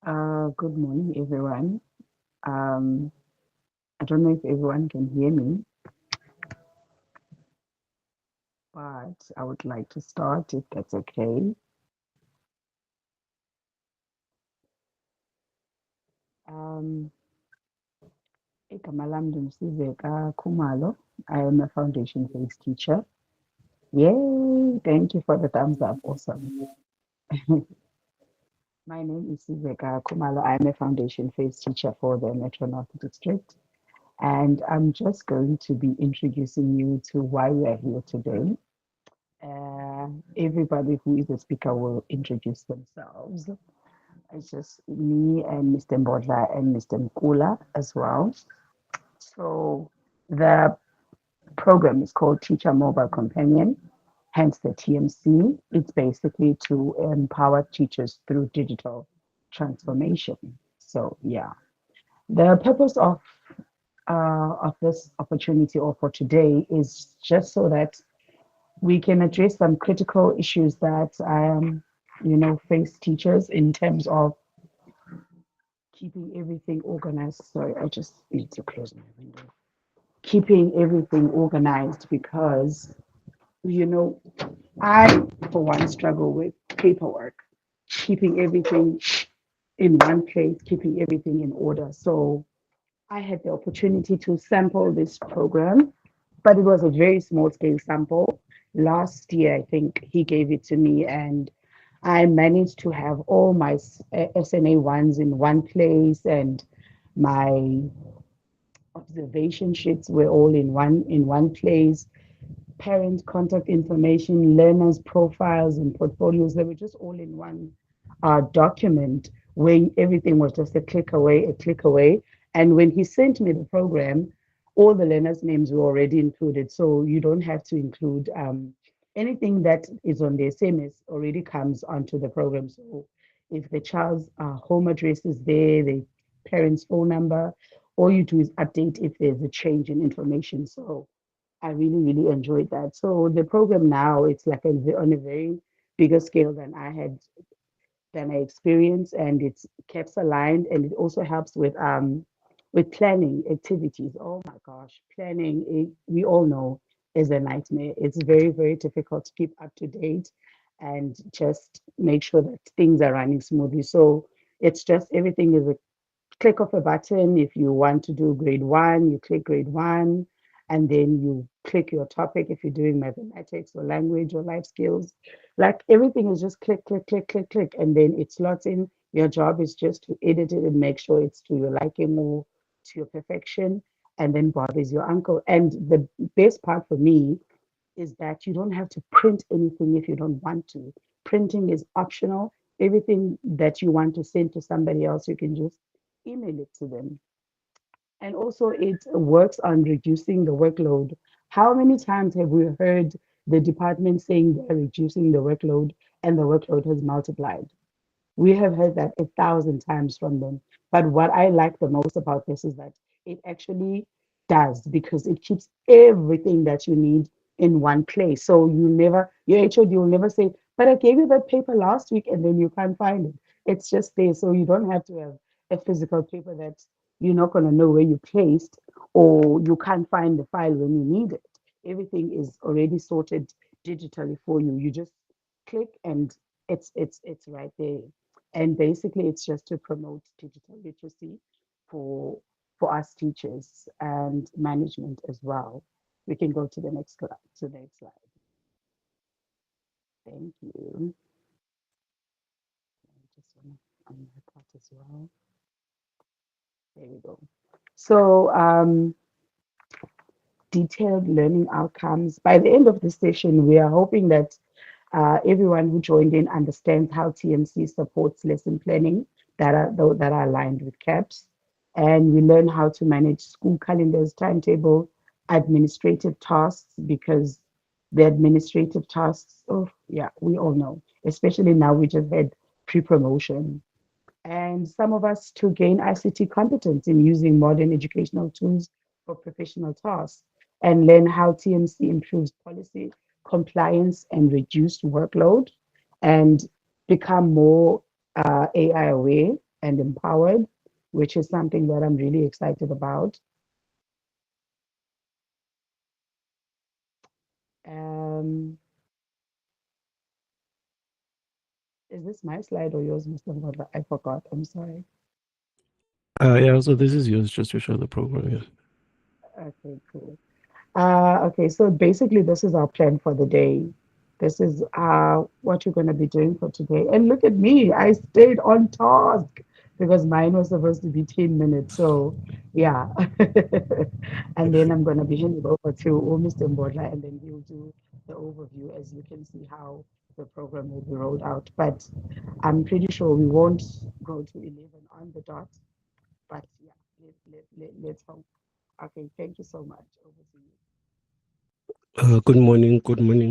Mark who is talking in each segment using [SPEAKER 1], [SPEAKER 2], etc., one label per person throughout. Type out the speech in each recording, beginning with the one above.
[SPEAKER 1] Good morning, everyone. Um, I don't know if everyone can hear me, but I would like to start if that's okay. Um, igama lam ndimsizeka Khumalo. I am a foundation-based teacher. Yay! Thank you for the thumbs up. Awesome. My name is Sizeka Khumalo. I am a foundation-based teacher for the Metro North District, and I'm just going to be introducing you to why we are here today. Everybody who is a speaker will introduce themselves. It's just me and Mr. Mbodla and Mr. Nkula as well. So the program is called Teacher Mobile Companion, hence the TMC. It's basically to empower teachers through digital transformation. So yeah, the purpose of this opportunity or for today is just so that we can address some critical issues that face teachers in terms of keeping everything organized. Sorry, I just need to close my window. Keeping everything organized because, you know, I, for one, struggle with paperwork, keeping everything in one place, keeping everything in order. So I had the opportunity to sample this program, but it was a very small scale sample. Last year, I think he gave it to me, and I managed to have all my SNA ones in one place, and my observation sheets were all in one place. Parent contact information, learners' profiles, and portfolios, they were just all in one document where everything was just a click away, a click away. And when he sent me the program, all the learners' names were already included. So you don't have to include anything that is on the SMS already comes onto the program. So if the child's home address is there, the parent's phone number, all you do is update if there's a change in information. So I really, really enjoyed that. So the program now, it's like on a very bigger scale than I experienced, and it's keeps aligned, and it also helps with planning activities. Oh my gosh, planning, we all know, is a nightmare. It's very, very difficult to keep up to date and just make sure that things are running smoothly. So it's just everything is a click of a button. If you want to do grade one, you click grade one, and then you click your topic if you're doing mathematics or language or life skills. Like everything is just click, click, click, click, click, and then it slots in. Your job is just to edit it and make sure it's to your liking or to your perfection, and then bothers your uncle. And the best part for me is that you don't have to print anything if you don't want to. Printing is optional. Everything that you want to send to somebody else, you can just email it to them. And also, it works on reducing the workload. How many times have we heard the department saying they're reducing the workload and the workload has multiplied? We have heard that 1,000 times from them. But what I like the most about this is that it actually does because it keeps everything that you need in one place. So your HOD will never say, but I gave you that paper last week and then you can't find it. It's just there. So you don't have to have a physical paper that you're not going to know where you placed or you can't find the file when you need it. Everything is already sorted digitally for you. You just click and it's right there. And basically, it's just to promote digital literacy for for us teachers and management as well. We can go to the next slide. To the next slide. Thank you. I just want to on that part as well. There we go. So, detailed learning outcomes. By the end of the session, we are hoping that everyone who joined in understands how TMC supports lesson planning that are aligned with CAPS. And we learn how to manage school calendars, timetable, administrative tasks, because the administrative tasks, oh, yeah, we all know, especially now we just had pre-promotion. And some of us to gain ICT competence in using modern educational tools for professional tasks and learn how TMC improves policy compliance and reduced workload and become more AI aware and empowered, which is something that I'm really excited about. Um, is this my slide or yours, Mr. Mother? I forgot. I'm sorry.
[SPEAKER 2] Yeah, so this is yours just to show the program. Yeah.
[SPEAKER 1] Okay, cool. Okay, so basically, this is our plan for the day. This is what you're going to be doing for today. And look at me, I stayed on task because mine was supposed to be 10 minutes. So, yeah. And then I'm going to be handing over to Mr. Mbodla, and then he'll do the overview as you can see how the program will be rolled out. But I'm pretty sure we won't go to 11 on the dot. But yeah, let's hope. Okay, thank you so much. Over to you.
[SPEAKER 2] Good morning,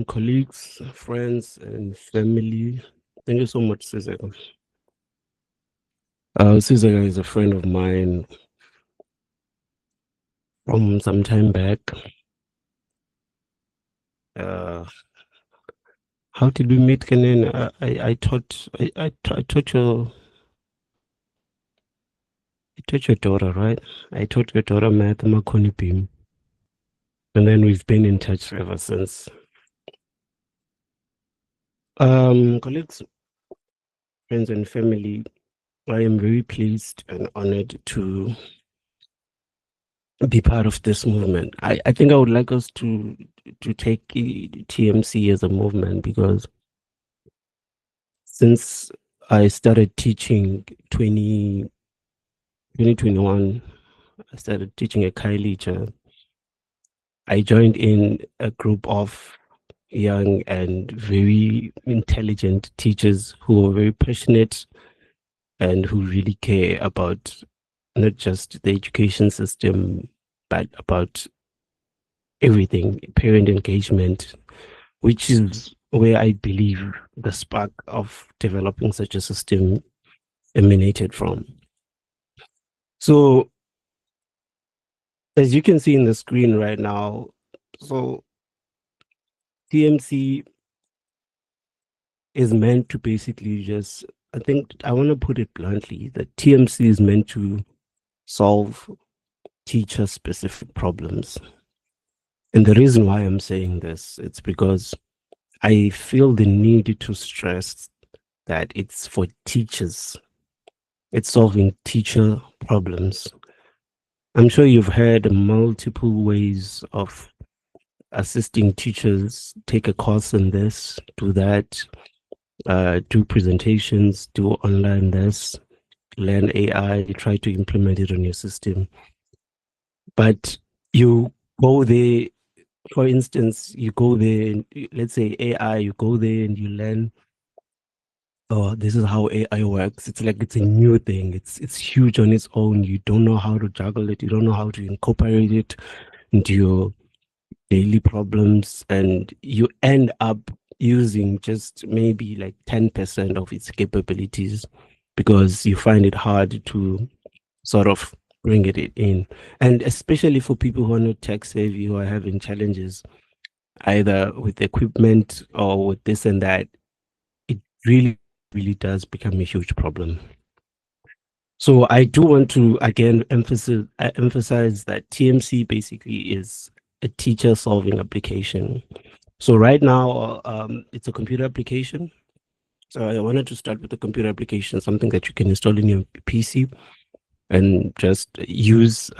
[SPEAKER 2] colleagues, friends, and family. Thank you so much, Sizeka. Sizeka is a friend of mine from some time back. Uh, how did we meet, Kenan? I taught your daughter, right? I taught your daughter math, Makoni Beam, and then we've been in touch ever since. Colleagues, friends, and family, I am very pleased and honored to be part of this movement. I think I would like us to take TMC as a movement because since I started teaching 2021, I started teaching at Kailicha. I joined in a group of young and very intelligent teachers who are very passionate and who really care about not just the education system, but about everything, parent engagement, which is where I believe the spark of developing such a system emanated from. So, as you can see in the screen right now, so TMC is meant to basically just, I think I want to put it bluntly, that TMC is meant to solve teacher specific problems. And the reason why I'm saying this, it's because I feel the need to stress that it's for teachers. It's solving teacher problems. I'm sure you've heard multiple ways of assisting teachers take a course in this, do that, do presentations, do online this, learn AI, try to implement it on your system. But you go there, for instance, you go there, and let's say AI, you go there and you learn, oh, this is how AI works. It's like it's a new thing. It's huge on its own. You don't know how to juggle it. You don't know how to incorporate it into your daily problems, and you end up using just maybe like 10% of its capabilities because you find it hard to sort of bring it in. And especially for people who are not tech savvy, who are having challenges either with equipment or with this and that, it really does become a huge problem. So I do want to again emphasize that TMC basically is a teacher solving application. So right now, it's a computer application. So I wanted to start with the computer application, something that you can install in your PC and just use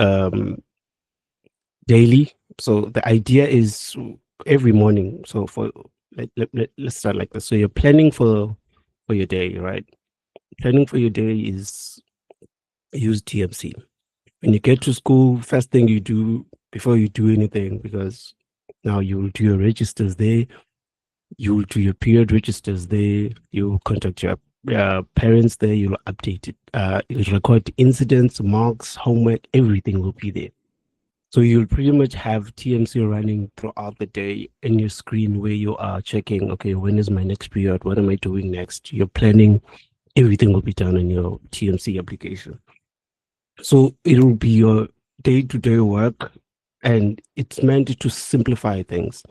[SPEAKER 2] daily. So the idea is every morning. So let's start like this. So you're planning for your day, right? Planning for your day is use TMC. When you get to school, first thing you do before you do anything, because now you will do your registers there, you will do your period registers there, you contact your parents there, you'll update it, you'll record incidents, marks, homework, everything will be there. So you'll pretty much have TMC running throughout the day in your screen where you are checking, okay, when is my next period? What am I doing next? You're planning, everything will be done in your TMC application. So it will be your day-to-day work, and it's meant to simplify things.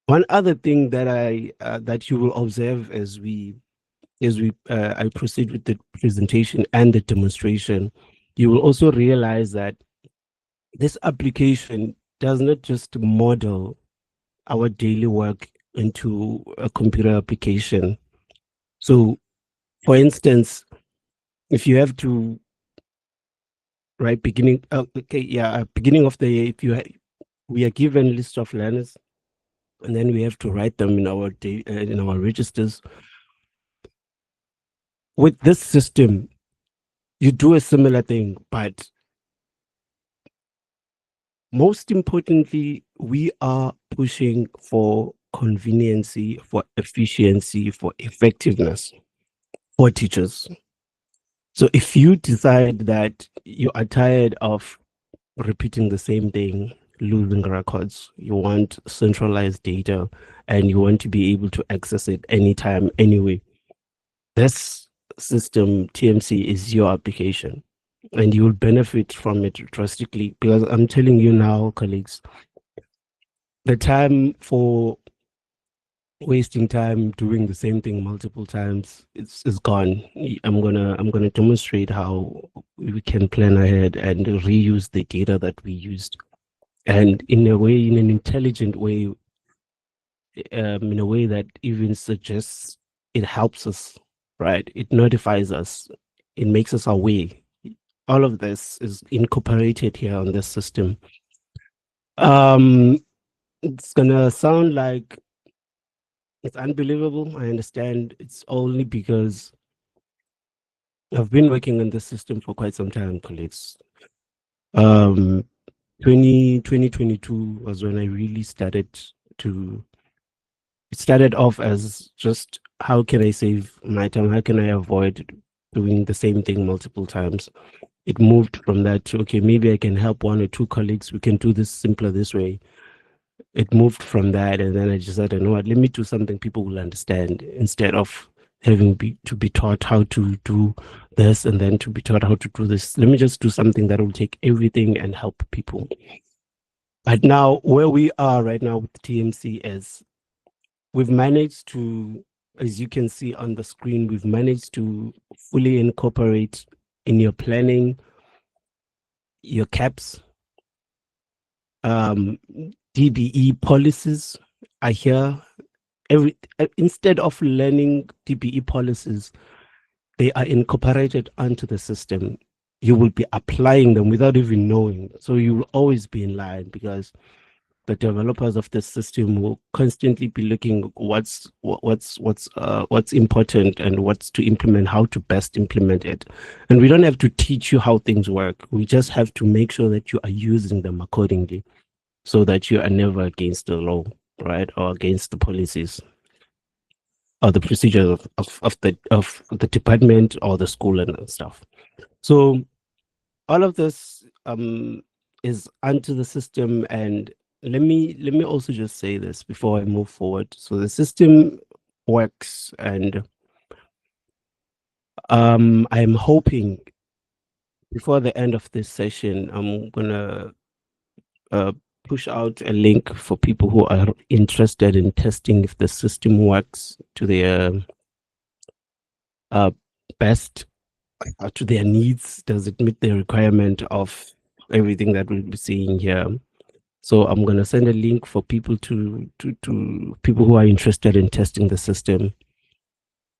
[SPEAKER 2] One other thing that I that you will observe as we as I proceed with the presentation and the demonstration, you will also realize that this application does not just model our daily work into a computer application. So, for instance, if you have to write beginning of the year, if we are given a list of learners, and then we have to write them in our in our registers. With this system, you do a similar thing, but most importantly, we are pushing for conveniency, for efficiency, for effectiveness for teachers. So if you decide that you are tired of repeating the same thing, losing records, you want centralized data, and you want to be able to access it anytime, anyway, this system, TMC, is your application. And you will benefit from it drastically, because I'm telling you now, colleagues, the time for wasting time doing the same thing multiple times is gone. I'm gonna demonstrate how we can plan ahead and reuse the data that we used, and in a way, in an intelligent way, in a way that even suggests it helps us, right? It notifies us, it makes us aware. All of this is incorporated here on this system. Um, it's gonna sound like it's unbelievable. I understand. It's only because I've been working on this system for quite some time, colleagues. Um, 2022 was when I really started to, it started off as just how can I save my time? How can I avoid doing the same thing multiple times? It moved from that to, okay, maybe I can help one or two colleagues. We can do this simpler this way. It moved from that, and then I just said, you know what, let me do something people will understand, instead of having to be taught how to do this and then to be taught how to do this. Let me just do something that will take everything and help people. But now, where we are right now with TMC is we've managed to, as you can see on the screen, we've managed to fully incorporate in your planning, your caps, um, DBE policies are here. Instead of learning DBE policies, they are incorporated onto the system. You will be applying them without even knowing. So you will always be in line, because the developers of the system will constantly be looking what's important and what's to implement, how to best implement it. And we don't have to teach you how things work. We just have to make sure that you are using them accordingly, so that you are never against the law, right, or against the policies or the procedures of the department or the school and stuff. So all of this is onto the system. And let me also just say this before I move forward. So the system works, and I'm hoping before the end of this session, I'm gonna uh, push out a link for people who are interested in testing if the system works to their uh, best, to their needs. Does it meet the requirement of everything that we'll be seeing here? So I'm gonna send a link for people to people who are interested in testing the system.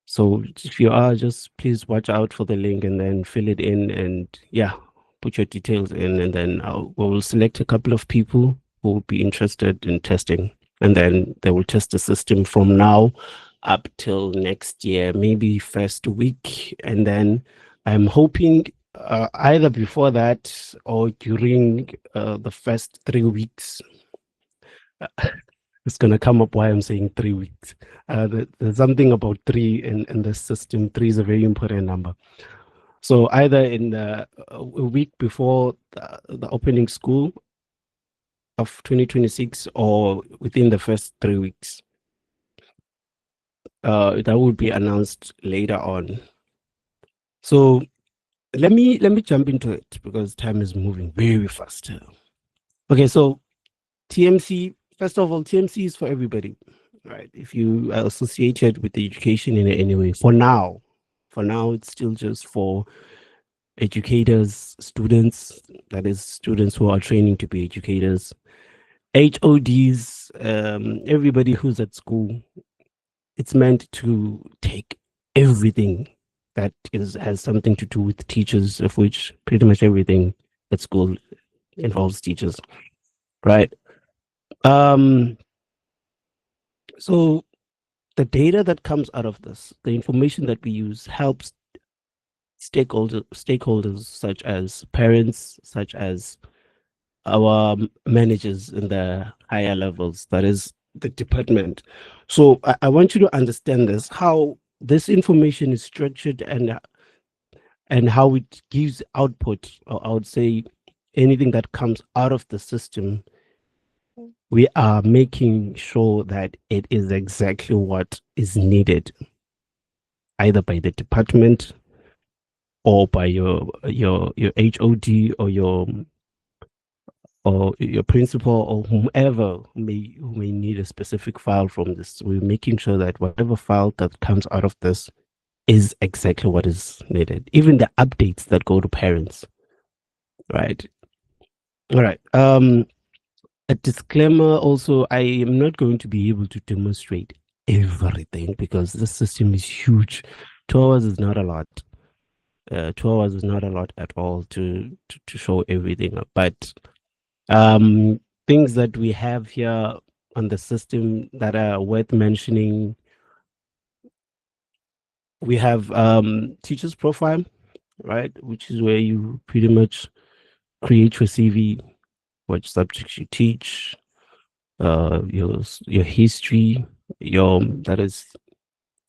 [SPEAKER 2] So if you are, just please watch out for the link and then fill it in, and yeah, put your details in, and then we'll select a couple of people who will be interested in testing, and then they will test the system from now up till next year, maybe first week. And then I'm hoping either before that or during the first 3 weeks. It's gonna come up why I'm saying 3 weeks. There's something about three in the system. Three is a very important number. So either in the a week before the opening school of 2026, or within the first 3 weeks. That will be announced later on. So let me jump into it, because time is moving very fast. Okay, so TMC. First of all, TMC is for everybody. right? If you are associated with education in any way, for now, it's still just for educators, students, that is, students who are training to be educators, HODs, everybody who's at school. It's meant to take everything that has something to do with teachers, of which pretty much everything at school involves teachers, right? Um, so the data that comes out of this, the information that we use, helps stakeholders such as parents, such as our managers in the higher levels, that is the department. So I want you to understand this, how this information is structured, and how it gives output, or I would say anything that comes out of the system. We are making sure that it is exactly what is needed, either by the department or by your HOD, or your principal, or whomever who may need a specific file from this. We're making sure that whatever file that comes out of this is exactly what is needed. Even the updates that go to parents, right? All right. A disclaimer also, I am not going to be able to demonstrate everything because the system is huge. 2 hours is not a lot. 2 hours is not a lot at all to show everything. But things that we have here on the system that are worth mentioning, we have teacher's profile, right? Which is where you pretty much create your CV, what subjects you teach, your history, your that is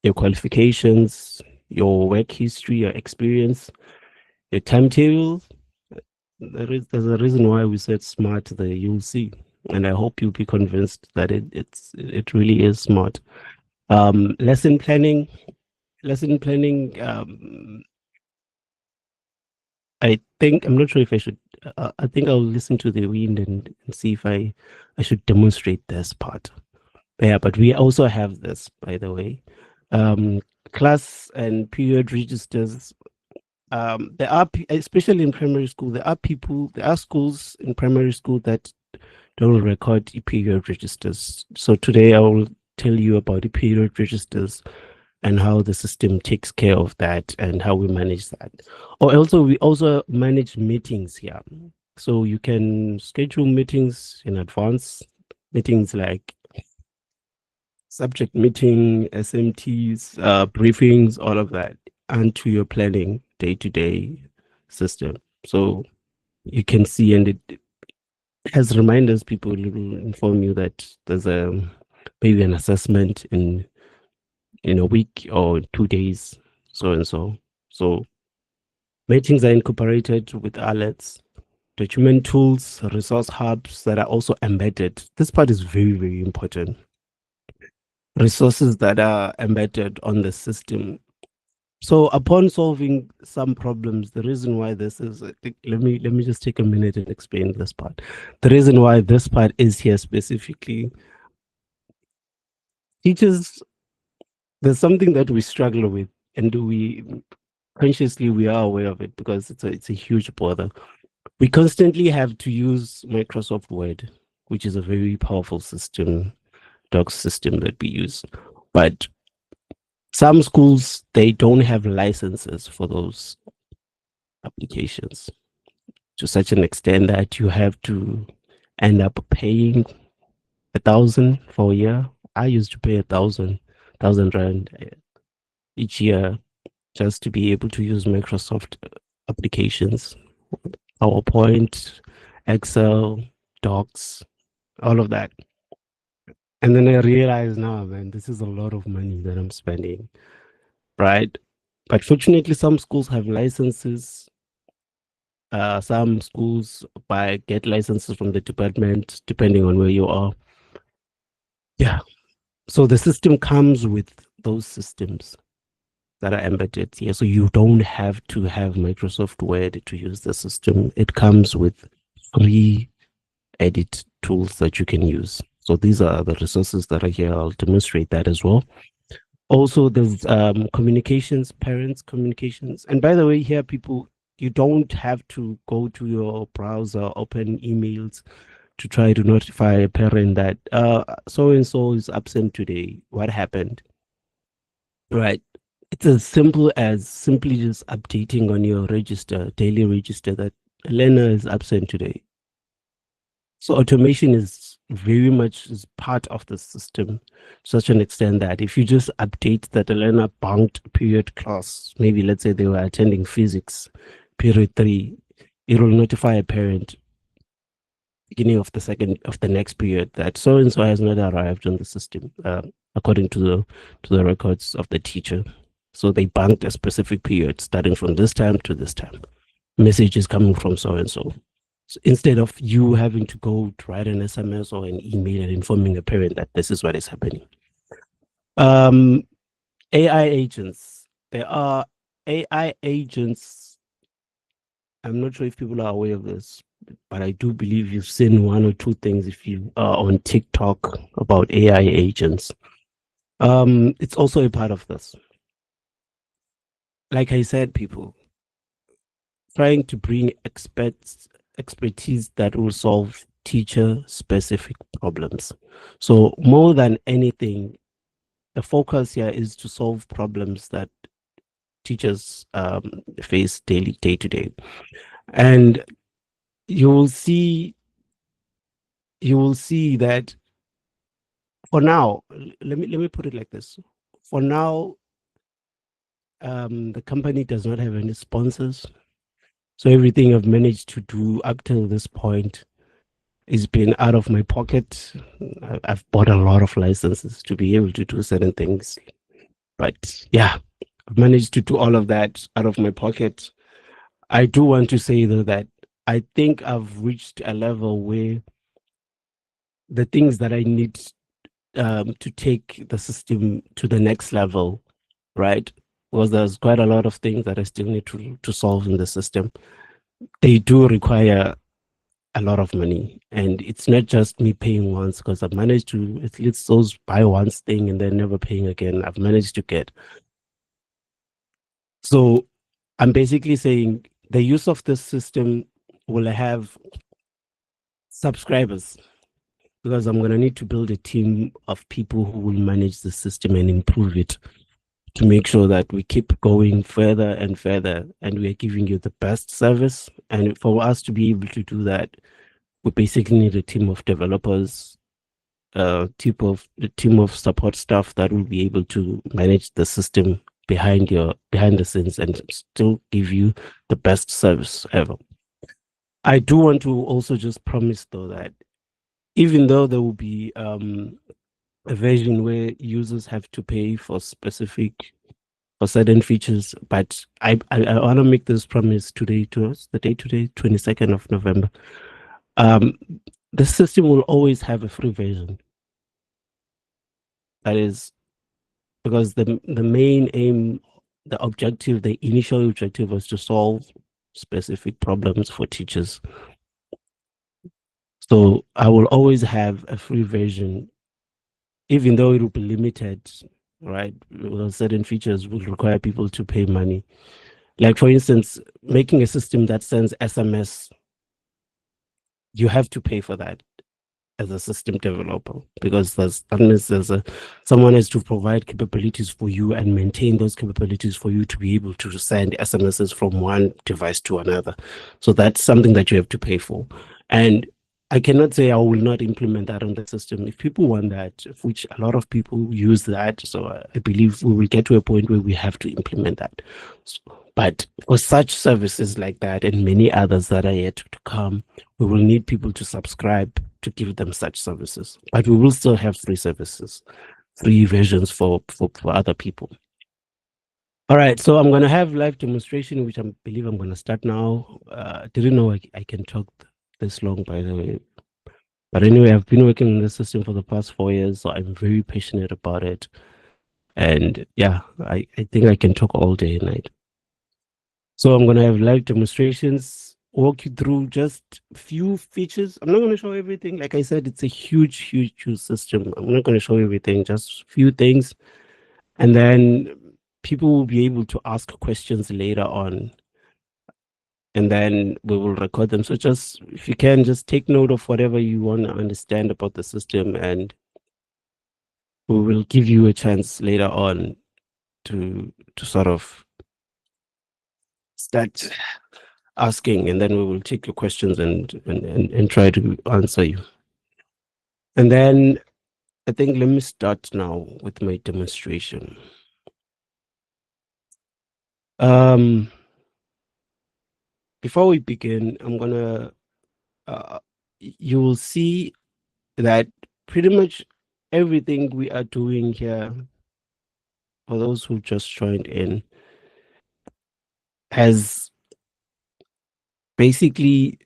[SPEAKER 2] your qualifications, your work history, your experience, your timetable. There's a reason why we said smart there. You'll see, and I hope you'll be convinced that it really is smart. Lesson planning. Lesson planning. I think I'm not sure if I should. I think I'll listen to the wind and see if I should demonstrate this part. Yeah, but we also have this, by the way. Um, Class and period registers. There are, especially in primary school, there are schools in primary school that don't record the period registers. So today I will tell you about the period registers and how the system takes care of that and how we manage that. Or also, we also manage meetings here. So you can schedule meetings in advance, meetings like subject meeting, SMTs, briefings, all of that, and to your planning day-to-day system. So you can see, and it has reminders. People will inform you that there's maybe an assessment in a week or 2 days, so and so. So meetings are incorporated with alerts, document tools, resource hubs that are also embedded. This part is very, very important. Resources that are embedded on the system. So upon solving some problems, the reason why this is, let me just take a minute and explain this part. The reason why this part is here specifically, teachers, there's something that we struggle with, and we are aware of it because it's a huge bother. We constantly have to use Microsoft Word, which is a very powerful system, doc system that we use. But some schools, they don't have licenses for those applications to such an extent that you have to end up paying 1,000 for a year. I used to pay 1,000 rand each year just to be able to use Microsoft applications, PowerPoint, Excel, Docs, all of that. And then I realized now, man, this is a lot of money that I'm spending, right? But fortunately, some schools have licenses. Some schools get licenses from the department, depending on where you are. Yeah. So the system comes with those systems that are embedded here. So you don't have to have Microsoft Word to use the system. It comes with free edit tools that you can use. So these are the resources that are here. I'll demonstrate that as well. Also, there's communications, parents communications. And by the way, here, people, you don't have to go to your browser, open emails to try to notify a parent that so and so is absent today. What happened? Right. It's as simple as simply just updating on your register, daily register, that Elena is absent today. So automation is very much is part of the system to such an extent that if you just update that Elena bunked period class, maybe let's say they were attending physics period 3, it will notify a parent beginning of the next period that so and so has not arrived on the system according to the records of the teacher. So they banked a specific period starting from this time to this time. Message is coming from so and so. Instead of you having to go to write an SMS or an email and informing a parent that this is what is happening. Um, AI agents. There are AI agents. I'm not sure if people are aware of this, but I do believe you've seen one or two things if you are on TikTok about AI agents. It's also a part of this. Like I said, people trying to bring expertise that will solve teacher specific problems. So more than anything, the focus here is to solve problems that teachers face daily, day to day. And you will see that for now, let me put it like this. For now, the company does not have any sponsors. So everything I've managed to do up till this point is been out of my pocket. I've bought a lot of licenses to be able to do certain things. But yeah, I've managed to do all of that out of my pocket. I do want to say though that I think I've reached a level where the things that I need to take the system to the next level, right? Because there's quite a lot of things that I still need to solve in the system. They do require a lot of money, and it's not just me paying once, because I've managed to at least those buy once thing and then never paying again. I've managed to get. So I'm basically saying the use of this system will have subscribers, because I'm going to need to build a team of people who will manage the system and improve it to make sure that we keep going further and further and we are giving you the best service. And for us to be able to do that, we basically need a team of developers, a team of support staff that will be able to manage the system behind the scenes and still give you the best service ever. I do want to also just promise though that even though there will be a version where users have to pay for certain features, but I want to make this promise today to us, the day today, 22nd of November. Um, the system will always have a free version. That is because the main aim, the objective, the initial objective was to solve specific problems for teachers. So I will always have a free version, even though it will be limited, right? Because certain features will require people to pay money. Like for instance, making a system that sends SMS, you have to pay for that as a system developer, because unless someone has to provide capabilities for you and maintain those capabilities for you to be able to send SMSs from one device to another. So that's something that you have to pay for. And I cannot say I will not implement that on the system. If people want that, which a lot of people use that, so I believe we will get to a point where we have to implement that. But for such services like that and many others that are yet to come, we will need people to subscribe to give them such services. But we will still have free services, free versions for other people. All right, so I'm going to have live demonstration, which I believe I'm going to start now. Didn't know I can talk this long, by the way. But anyway, I've been working on the system for the past 4 years, so I'm very passionate about it. And yeah, I think I can talk all day and night. So I'm going to have live demonstrations. walk you through just few features. I'm not going to show everything. Like I said, it's a huge, huge, huge system. I'm not going to show everything, just few things. And then people will be able to ask questions later on. And then we will record them. So just, if you can, just take note of whatever you want to understand about the system, and we will give you a chance later on to sort of start asking, and then we will take your questions and try to answer you. And then I think let me start now with my demonstration. Um, Before we begin, I'm gonna you will see that pretty much everything we are doing here, for those who just joined in, has basically,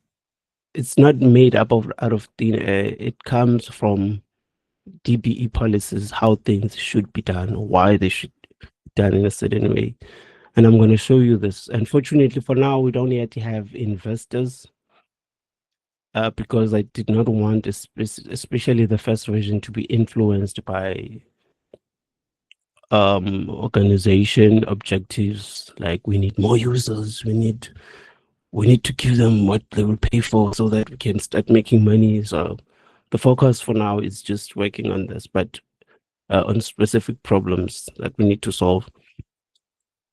[SPEAKER 2] it's not made up of out of thin air. It comes from DBE policies, how things should be done, why they should be done in a certain way. And I'm going to show you this. Unfortunately, for now, we don't yet have investors, because I did not want, especially the first version, to be influenced by organization objectives. Like, we need more users, we need to give them what they will pay for so that we can start making money. So the focus for now is just working on this, but on specific problems that we need to solve.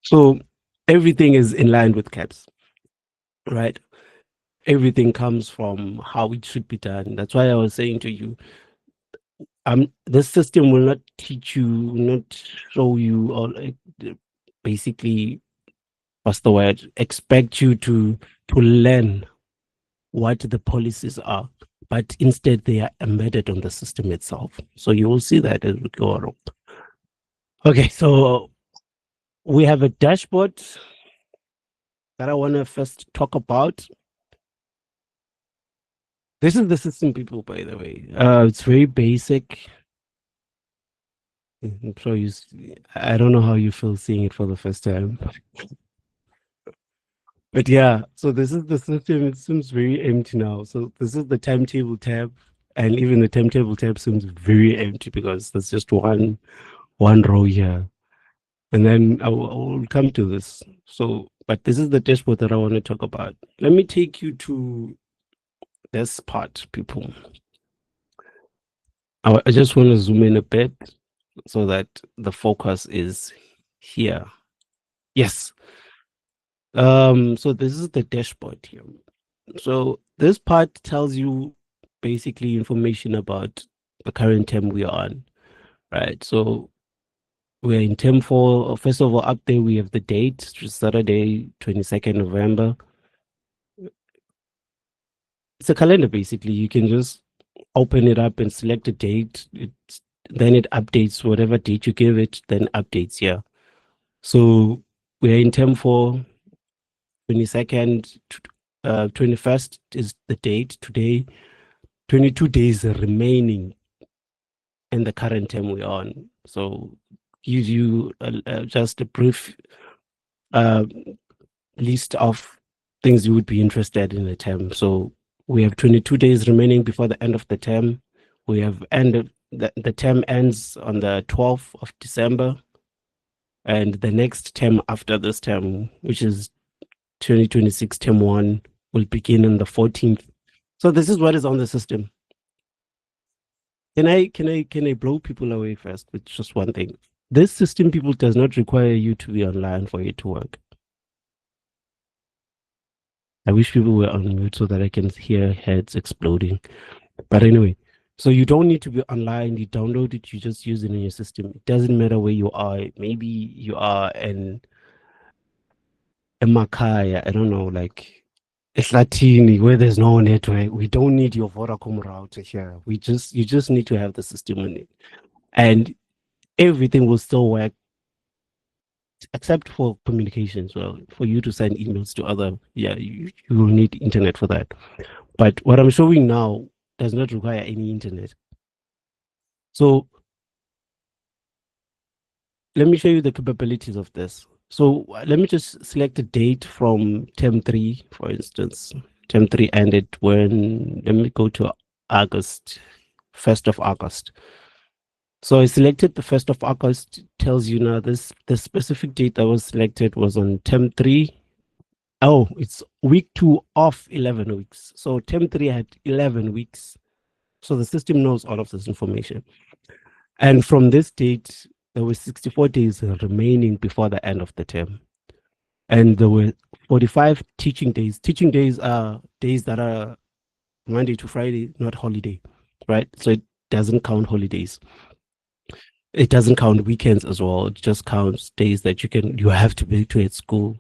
[SPEAKER 2] So everything is in line with CAPS, right? Everything comes from how it should be done. That's why I was saying to you, this system will not teach you, not show you, or like, basically, what's the word? Expect you to learn what the policies are, but instead they are embedded on the system itself. So you will see that as we go along. Okay, so we have a dashboard that I want to first talk about. This is the system, people, by the way. It's very basic. I'm sure I don't know how you feel seeing it for the first time. But yeah, so this is the system. It seems very empty now. So this is the timetable tab. And even the timetable tab seems very empty because there's just one row here. And then I will come to this. So, but this is the dashboard that I want to talk about. Let me take you to this part, people. I just want to zoom in a bit so that the focus is here. Yes. So this is the dashboard here. So this part tells you basically information about the current term we are on, right? So we're in term 4. First of all, up there we have the date, which is Saturday, 22nd November. It's a calendar, basically. You can just open it up and select a date. Then it updates whatever date you give it, then updates here. So we're in term 4, 22nd, 21st is the date today. 22 days remaining in the current term we're on. So gives you just a brief uh, list of things you would be interested in the term. So we have 22 days remaining before the end of the term. We have ended, the term ends on the 12th of December. And the next term after this term, which is 2026 term 1, will begin on the 14th. So this is what is on the system. Can I blow people away first with just one thing? This system, people, does not require you to be online for it to work. I wish people were on mute so that I can hear heads exploding. But anyway, so you don't need to be online. You download it, you just use it in your system. It doesn't matter where you are. Maybe you are in Makaya, I don't know, like Eswatini, where there's no network. We don't need your Vodacom router here. You just need to have the system in it. And everything will still work except for communications. Well, for you to send emails to other, yeah, you will need internet for that. But what I'm showing now does not require any internet. So let me show you the capabilities of this. So let me just select a date from term three, for instance. Term three ended when, let me go to August, 1st of August. So I selected the 1st of August, tells you now this, the specific date that was selected was on term three. Oh, it's week two of 11 weeks. So term three had 11 weeks. So the system knows all of this information. And from this date, there were 64 days remaining before the end of the term. And there were 45 teaching days. Teaching days are days that are Monday to Friday, not holiday, right? So it doesn't count holidays. It doesn't count weekends as well. It just counts days that you have to be to at school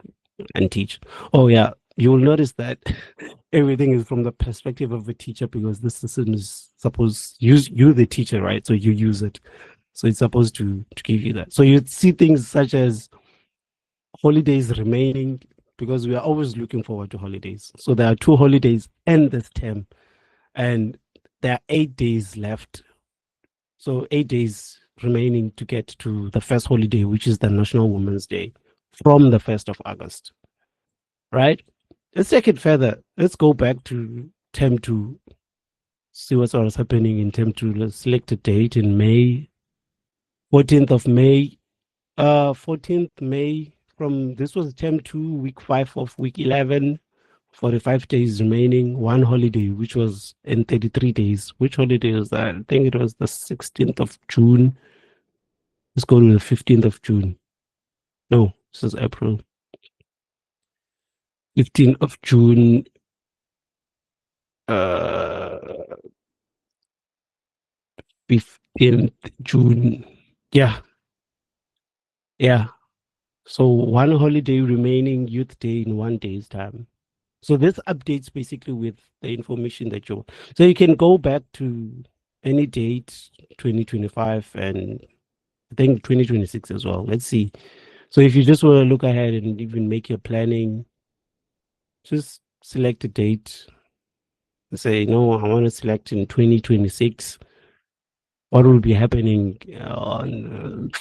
[SPEAKER 2] and teach. Oh yeah, you will notice that everything is from the perspective of a teacher because this system is supposed use you the teacher, right? So you use it. So it's supposed to give you that. So you see things such as holidays remaining because we are always looking forward to holidays. So there are two holidays in this term, and there are 8 days left. So 8 days remaining to get to the first holiday, which is the National Women's Day from the 1st of August, right? Let's take it further. Let's go back to term two, see what's what was happening in term two. Let's select a date in May, 14th of May. 14th May, from this was term two, week five of week 11, 45 days remaining, one holiday, which was in 33 days. Which holiday was that? I think it was the 16th of June. Let's go to the 15th of June. No, this is April. 15th of June. Uh, 15th June. Yeah, yeah. So one holiday remaining, Youth Day in 1 day's time. So this updates basically with the information that you want. So you can go back to any date, 2025 and I think 2026 as well. Let's see. So if you just want to look ahead and even make your planning, just select a date and say, no, I want to select in 2026. What will be happening on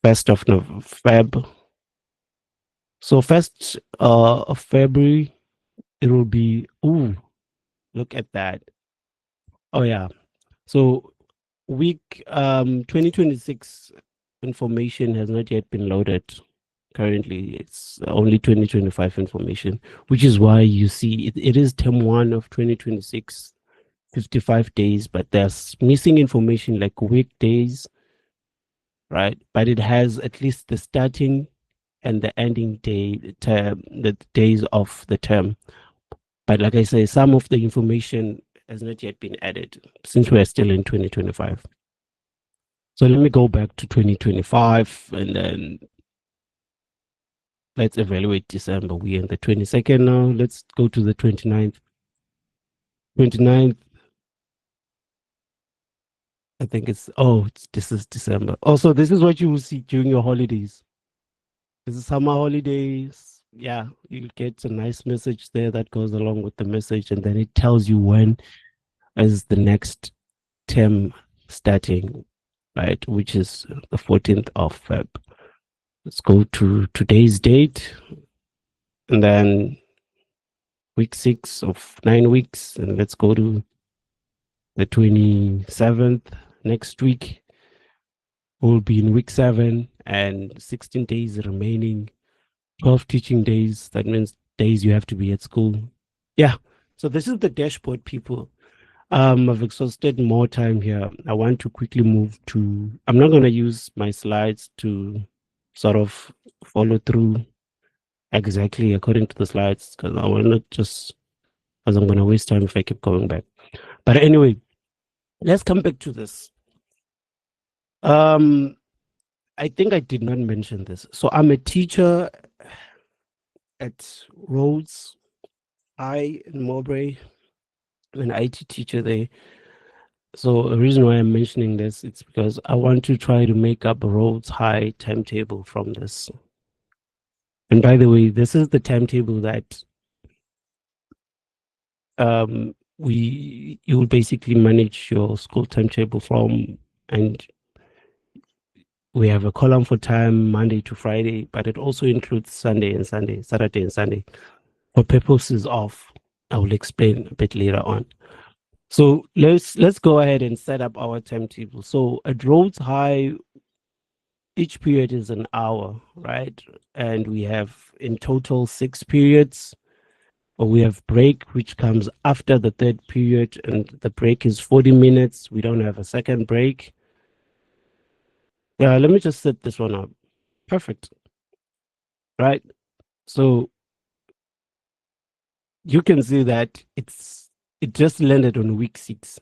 [SPEAKER 2] 1st of Feb? So 1st of February, it will be, ooh, look at that. Oh yeah. So week 2026 information has not yet been loaded. Currently, it's only 2025 information, which is why you see it is term one of 2026, 55 days, but there's missing information like weekdays, right? But it has at least the starting and the ending day, term, the days of the term. But like I say, some of the information has not yet been added since we're still in 2025. So let me go back to 2025 and then let's evaluate December. We're in the 22nd now. Let's go to the 29th. 29th, I think this is December. Also, this is what you will see during your holidays. This is summer holidays. Yeah, you'll get a nice message there that goes along with the message, and then it tells you when is the next term starting, right? Which is the 14th of Feb. Let's go to today's date, and then week 6 of 9 weeks, and let's go to the 27th. Next week we'll be in week 7 and 16 days remaining, 12 teaching days. That means days you have to be at school. Yeah, so this is the dashboard, people. I've exhausted more time here. I want to quickly move to, I'm not going to use my slides to sort of follow through exactly according to the slides because I want to just, as I'm going to waste time if I keep going back. But anyway, let's come back to this. Um, I think I did not mention this. So I'm a teacher at Rhodes High in Mowbray, an IT teacher there. So the reason why I'm mentioning this, it's because I want to try to make up a Rhodes High timetable from this. And by the way, this is the timetable that you will basically manage your school timetable from, and We have a column for time Monday to Friday, but it also includes Sunday and Sunday, Saturday and Sunday. For purposes of, I will explain a bit later on. So let's go ahead and set up our timetable. So at Rhodes High, each period is an hour, right? And we have in total 6 periods. Or we have break, which comes after the third period, and the break is 40 minutes. We don't have a second break. Yeah, let me just set this one up. Perfect. Right. So you can see that it just landed on week 6.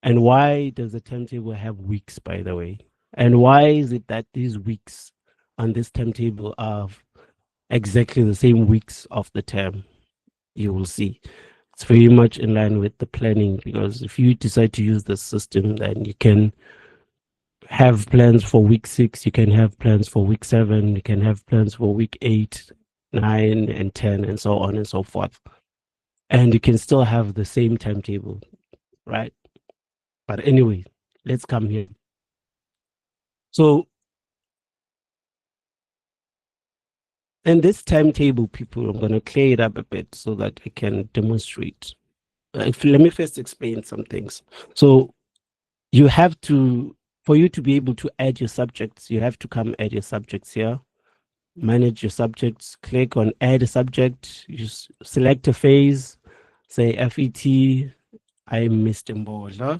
[SPEAKER 2] And why does the timetable have weeks, by the way? And why is it that these weeks on this timetable are exactly the same weeks of the term? You will see. It's very much in line with the planning, because if you decide to use this system, then you can have plans for week 6, you can have plans for week 7, you can have plans for week 8, 9, and 10, and so on and so forth. And you can still have the same timetable, right? But anyway, let's come here. So, in this timetable, people, I'm going to clear it up a bit so that I can demonstrate. Let me first explain some things. So, you have to, for you to be able to add your subjects, you have to come add your subjects here, manage your subjects, click on add a subject, you select a phase, say FET, I'm Mr. Mbola.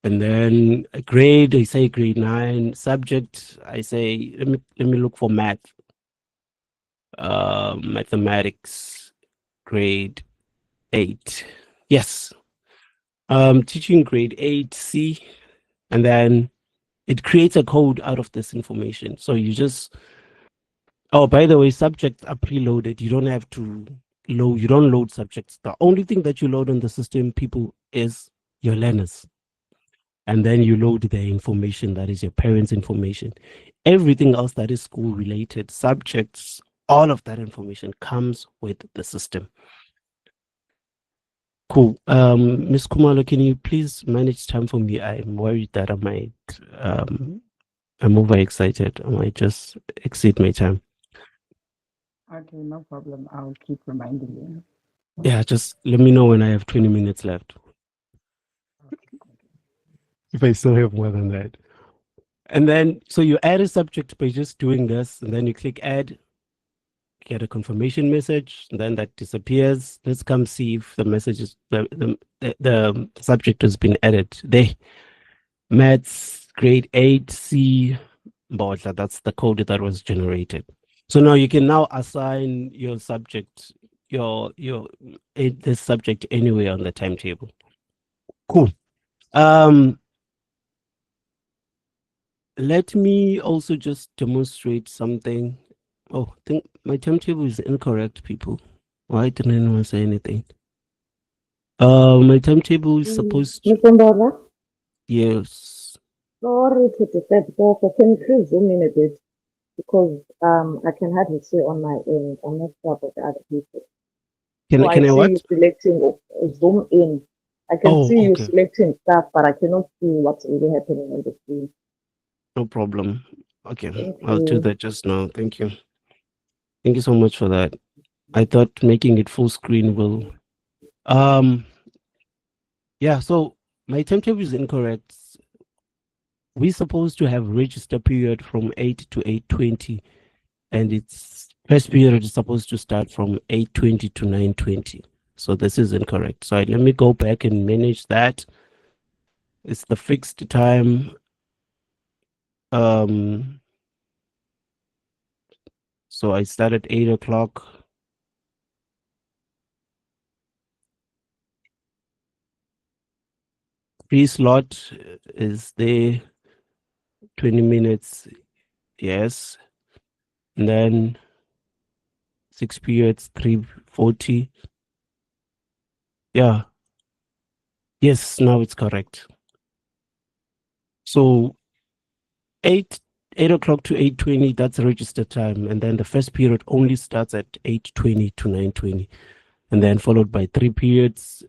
[SPEAKER 2] And then a grade, I say grade 9. Subject, I say, let me look for math. Mathematics, grade 8. Yes. Teaching grade 8C. And then it creates a code out of this information. So you just, oh, by the way, subjects are preloaded. You don't have to load, you don't load subjects. The only thing that you load on the system, people, is your learners. And then you load the information that is your parents' information. Everything else that is school related, subjects, all of that information comes with the system. Cool. Ms. Kumalo, can you please manage time for me? I'm worried that I might, I'm overexcited. I might just exceed my time.
[SPEAKER 1] Okay, no problem. I'll keep reminding you.
[SPEAKER 2] Yeah, just let me know when I have 20 minutes left. If I still have more than that. And then, so you add a subject by just doing this, and then you click add, get a confirmation message, and then that disappears. Let's come see if the message is, the subject has been added. There, maths, grade 8C, Bodla, that's the code that was generated. So now you can now assign your subject, this subject anywhere on the timetable. Cool. Let me also just demonstrate something. Oh, I think my timetable is incorrect, people. Why didn't anyone say anything? My timetable is supposed to,
[SPEAKER 3] Mr. Mbola,
[SPEAKER 2] yes.
[SPEAKER 3] sorry to disturb, but can you please zoom in a bit? Because I can hardly see on my end. I'm not sure about the other people. So I
[SPEAKER 2] Can I
[SPEAKER 3] see you
[SPEAKER 2] what?
[SPEAKER 3] selecting, zoom in. I can
[SPEAKER 2] Oh,
[SPEAKER 3] see you
[SPEAKER 2] okay.
[SPEAKER 3] selecting stuff, but I cannot see what's really happening on the screen.
[SPEAKER 2] No problem. Okay,
[SPEAKER 3] Thank
[SPEAKER 2] I'll do
[SPEAKER 3] you.
[SPEAKER 2] that just now. Thank you. Thank you so much for that. I thought making it full screen will. Um, yeah, so my timetable is incorrect. We're supposed to have register period from 8 to 8:20, and its first period is supposed to start from 8:20 to 9:20. So this is incorrect. So let me go back and manage that. It's the fixed time. So I start at 8 o'clock. Free slot is there, 20 minutes. Yes. And then 6 periods, 340. Yeah. Yes, now it's correct. So 8 o'clock to 8:20, that's register time. And then the first period only starts at 8:20 to 9:20. And then followed by 3 periods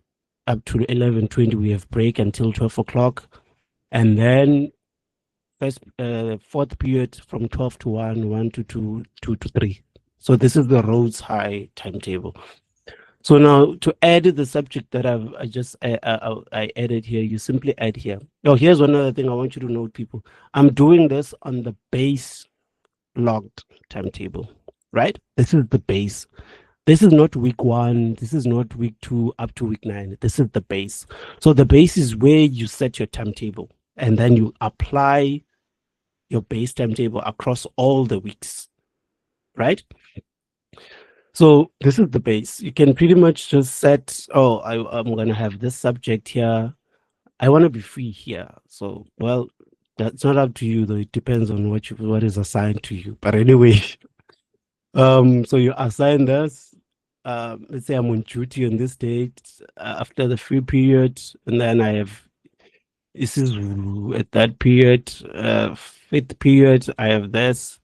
[SPEAKER 2] up to 11:20. We have break until 12 o'clock. And then fourth period from 12 to 1, 1 to 2, 2 to 3. So this is the Rhodes High timetable. So now to add the subject that I added here, you simply add here. Now here's one other thing I want you to note, people. I'm doing this on the base logged timetable, right? This is the base. This is not week 1. This is not week 2 up to week 9. This is the base. So the base is where you set your timetable, and then you apply your base timetable across all the weeks, right? So this is the base. You can pretty much just set, oh, I'm going to have this subject here. I want to be free here. So, well, that's not up to you, though. It depends on what is assigned to you. But anyway, so you assign this. Let's say I'm on duty on this date after the free period, and then this is at that period, fifth period, I have this,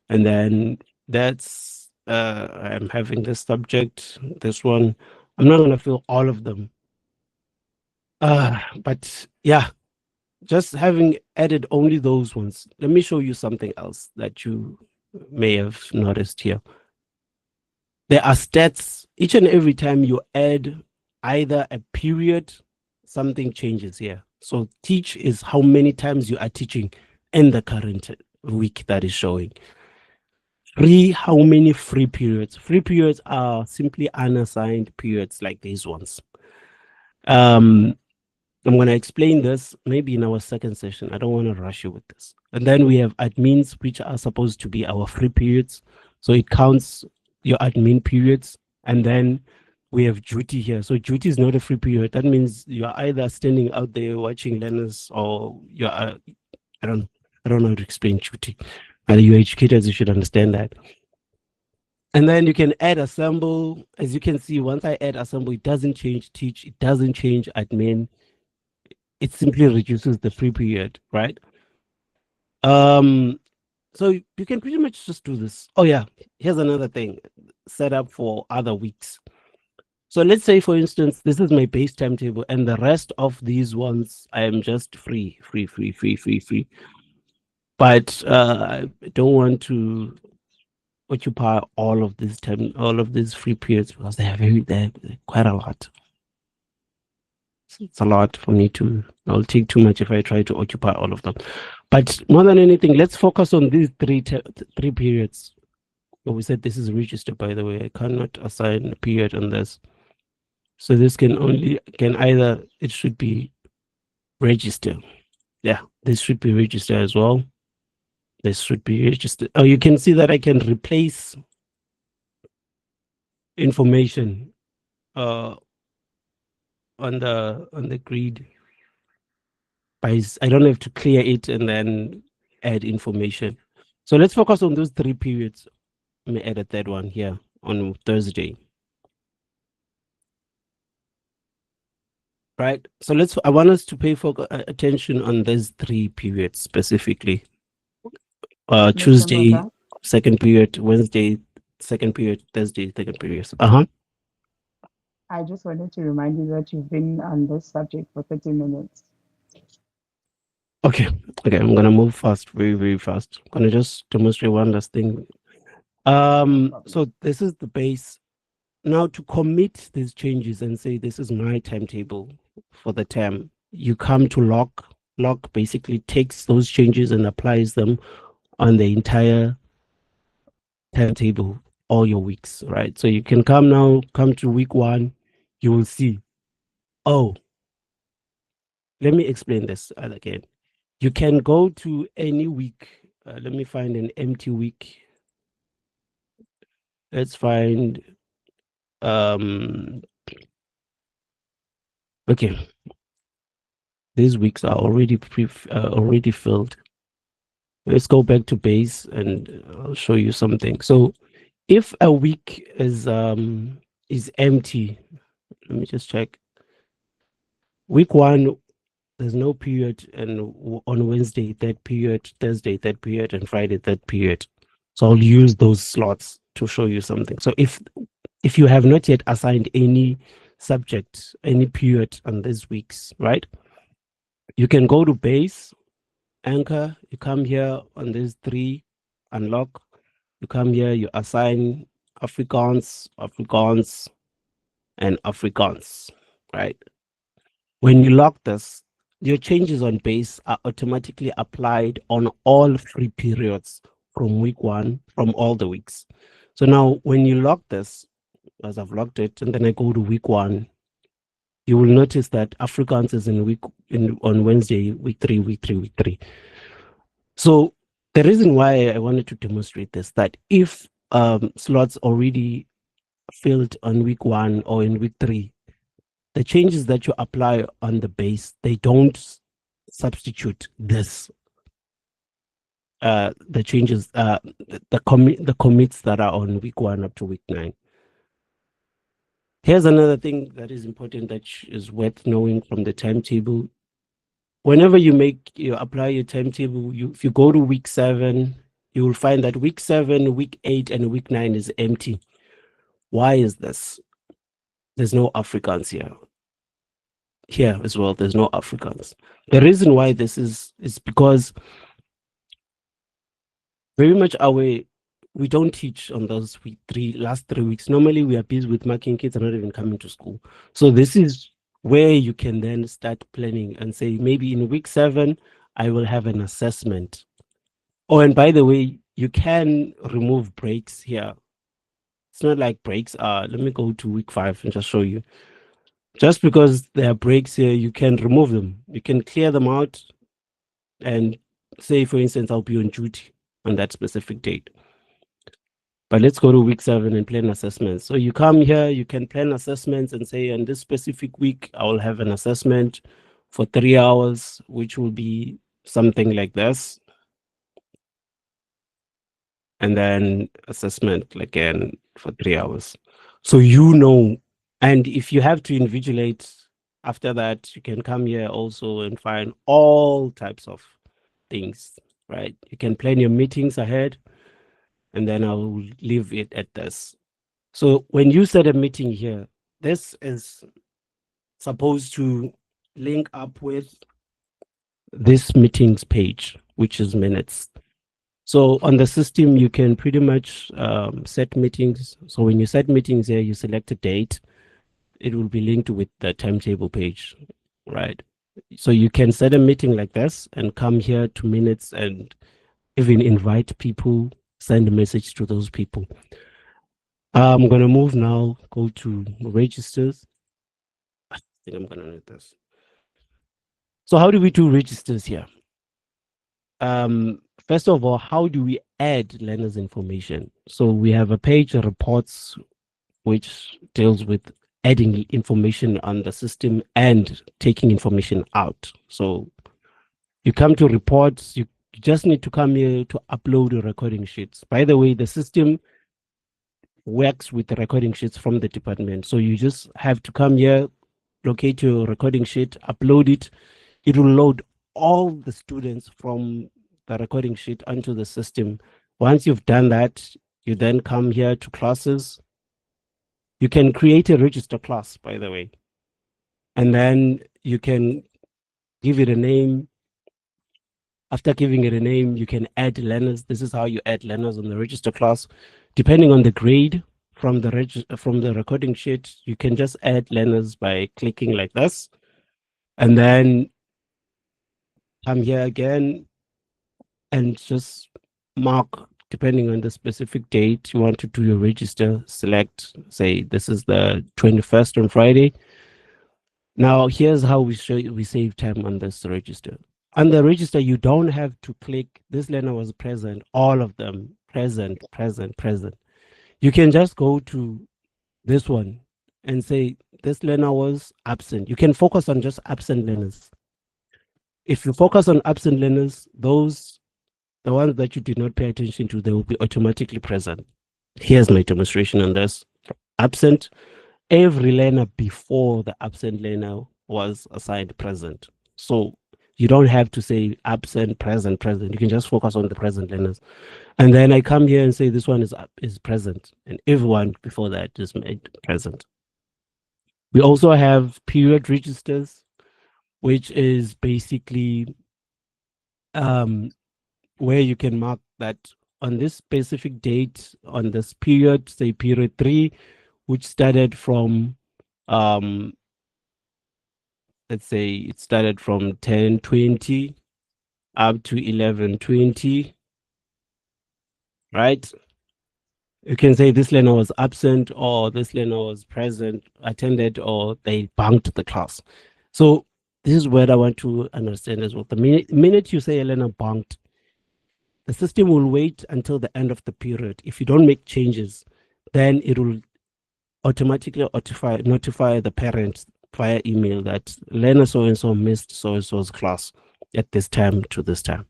[SPEAKER 2] and then that's I'm having this subject, this one. I'm not gonna fill all of them, but yeah, just having added only those ones. Let me show you something else that you may have noticed here. There are stats. Each and every time you add either a period, something changes here. So teach is how many times you are teaching in the current week that is showing. Free, how many free periods? Free periods are simply unassigned periods like these ones. I'm going to explain this maybe in our second session. I don't want to rush you with this. And then we have admins, which are supposed to be our free periods. So it counts your admin periods. And then we have duty here. So duty is not a free period. That means you are either standing out there watching learners, or you are, I don't know how to explain duty. You're educators, you should understand that. And then you can add assemble. As you can see, once I add assemble, it doesn't change teach. It doesn't change admin. It simply reduces the free period, right? So you can pretty much just do this. Oh yeah, here's another thing, set up for other weeks. So let's say, for instance, this is my base timetable, and the rest of these ones I am just free. But I don't want to occupy all of this time, all of these free periods, because they're quite a lot. It's a lot for me I'll take too much if I try to occupy all of them. But more than anything, let's focus on these three periods. Oh, we said this is register, by the way. I cannot assign a period on this. So this it should be register. Yeah, this should be register as well. This should be registered. Oh, you can see that I can replace information on the grid. I don't have to clear it and then add information. So let's focus on those 3 periods. Let me add a third one here on Thursday. Right. So I want us to pay attention on these 3 periods specifically. Tuesday, second period, Wednesday, second period, Thursday, second period.
[SPEAKER 1] I just wanted to remind you that you've been on this subject for 30 minutes.
[SPEAKER 2] Okay, I'm gonna move fast, very, very fast. I'm gonna just demonstrate one last thing. So this is the base. Now to commit these changes and say this is my timetable for the term, you come to log. Log basically takes those changes and applies them on the entire timetable, all your weeks, right? So you can come to week 1, you will see, oh, let me explain this again. You can go to any week. Let me find an empty week. Let's find, okay. These weeks are already filled. Let's go back to base and I'll show you something. So if a week is empty, let me just check. Week 1, there's no period, and on Wednesday, that period, Thursday, that period, and Friday, that period. So I'll use those slots to show you something. So if you have not yet assigned any subject, any period on these weeks, right? You can go to base anchor, you come here on these three, unlock, you come here, you assign Afrikaans, Afrikaans, and Afrikaans, right? When you lock this, your changes on base are automatically applied on all free periods from week one, from all the weeks. So now when you lock this, as I've locked it, and then I go to week one, you will notice that Afrikaans is on Wednesday, week three, week three, week three. So the reason why I wanted to demonstrate this, that if slots already filled on week one or in week three, the changes that you apply on the base, they don't substitute this. The changes, the commits that are on week one up to week 9. Here's another thing that is important that is worth knowing from the timetable. Whenever you apply your timetable, if you go to week 7, you will find that week 7, week 8, and week 9 is empty. Why is this? There's no Afrikaans here. Here as well, there's no Afrikaans. The reason why this is because very much away, we don't teach on those last 3 weeks. Normally, we are busy with marking, kids are not even coming to school. So this is where you can then start planning and say, maybe in week 7, I will have an assessment. Oh, and by the way, you can remove breaks here. It's not like breaks are, let me go to week 5 and just show you. Just because there are breaks here, you can remove them. You can clear them out and say, for instance, I'll be on duty on that specific date. But let's go to week 7 and plan assessments. So you come here, you can plan assessments and say, in this specific week, I will have an assessment for 3 hours, which will be something like this. And then assessment again for 3 hours. So you know, and if you have to invigilate after that, you can come here also and find all types of things, right? You can plan your meetings ahead, and then I'll leave it at this. So when you set a meeting here, this is supposed to link up with this meetings page, which is minutes. So on the system, you can pretty much set meetings. So when you set meetings here, you select a date, it will be linked with the timetable page, right? So you can set a meeting like this and come here to minutes and even invite people, send a message to those people. I'm going to move now, go to registers. I think I'm going to need this. So how do we do registers here? First of all, how do we add learners information? So we have a page, reports, which deals with adding information on the system and taking information out. So you come to reports, you just need to come here to upload your recording sheets. By the way, the system works with the recording sheets from the department. So you just have to come here, locate your recording sheet, upload it. It will load all the students from the recording sheet onto the system. Once you've done that, you then come here to classes. You can create a register class, by the way, and then you can give it a name. After giving it a name, you can add learners. This is how you add learners on the register class. Depending on the grade from the recording sheet, you can just add learners by clicking like this. And then come here again and just mark, depending on the specific date you want to do your register, select, say, this is the 21st on Friday. Now, here's how we save time on this register. On the register, you don't have to click, this learner was present, all of them, present, present, present. You can just go to this one and say, this learner was absent. You can focus on just absent learners. If you focus on absent learners, the ones that you did not pay attention to, they will be automatically present. Here's my demonstration on this. Absent, every learner before the absent learner was assigned present. So you don't have to say absent, present, present. You can just focus on the present learners. And then I come here and say this one is present, and everyone before that is made present. We also have period registers, which is basically where you can mark that on this specific date, on this period, say period 3, which started from, let's say it started from 10:20 up to 11:20, right? You can say this learner was absent, or this learner was present, attended, or they bunked the class. So this is what I want to understand as well. The minute you say a learner bunked, the system will wait until the end of the period. If you don't make changes, then it will automatically notify the parents via email that learner so and so missed so and so's class at this time to this time.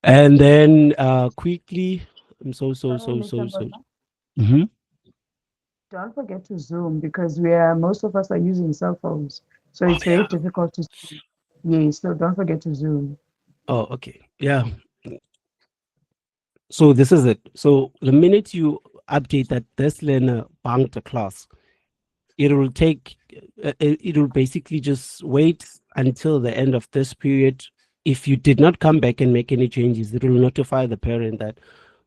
[SPEAKER 2] And then quickly, I'm so. Mm-hmm.
[SPEAKER 1] Don't forget to Zoom because most of us are using cell phones, so it's very difficult to see. Yes, so don't forget to Zoom.
[SPEAKER 2] Oh, okay. Yeah. So this is it. So the minute you update that this learner bunked a class, it will take, it will basically just wait until the end of this period. If you did not come back and make any changes, it will notify the parent that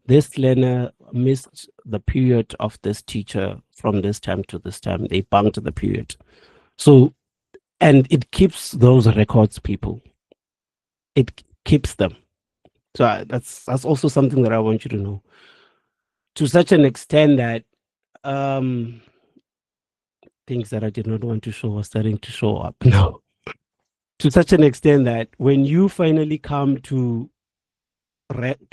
[SPEAKER 2] this learner missed the period of this teacher from this time to this time. They bunked the period. So, and it keeps those records, people. It keeps them. So that's also something that I want you to know. To such an extent that things that I did not want to show are starting to show up now. To such an extent that when you finally come to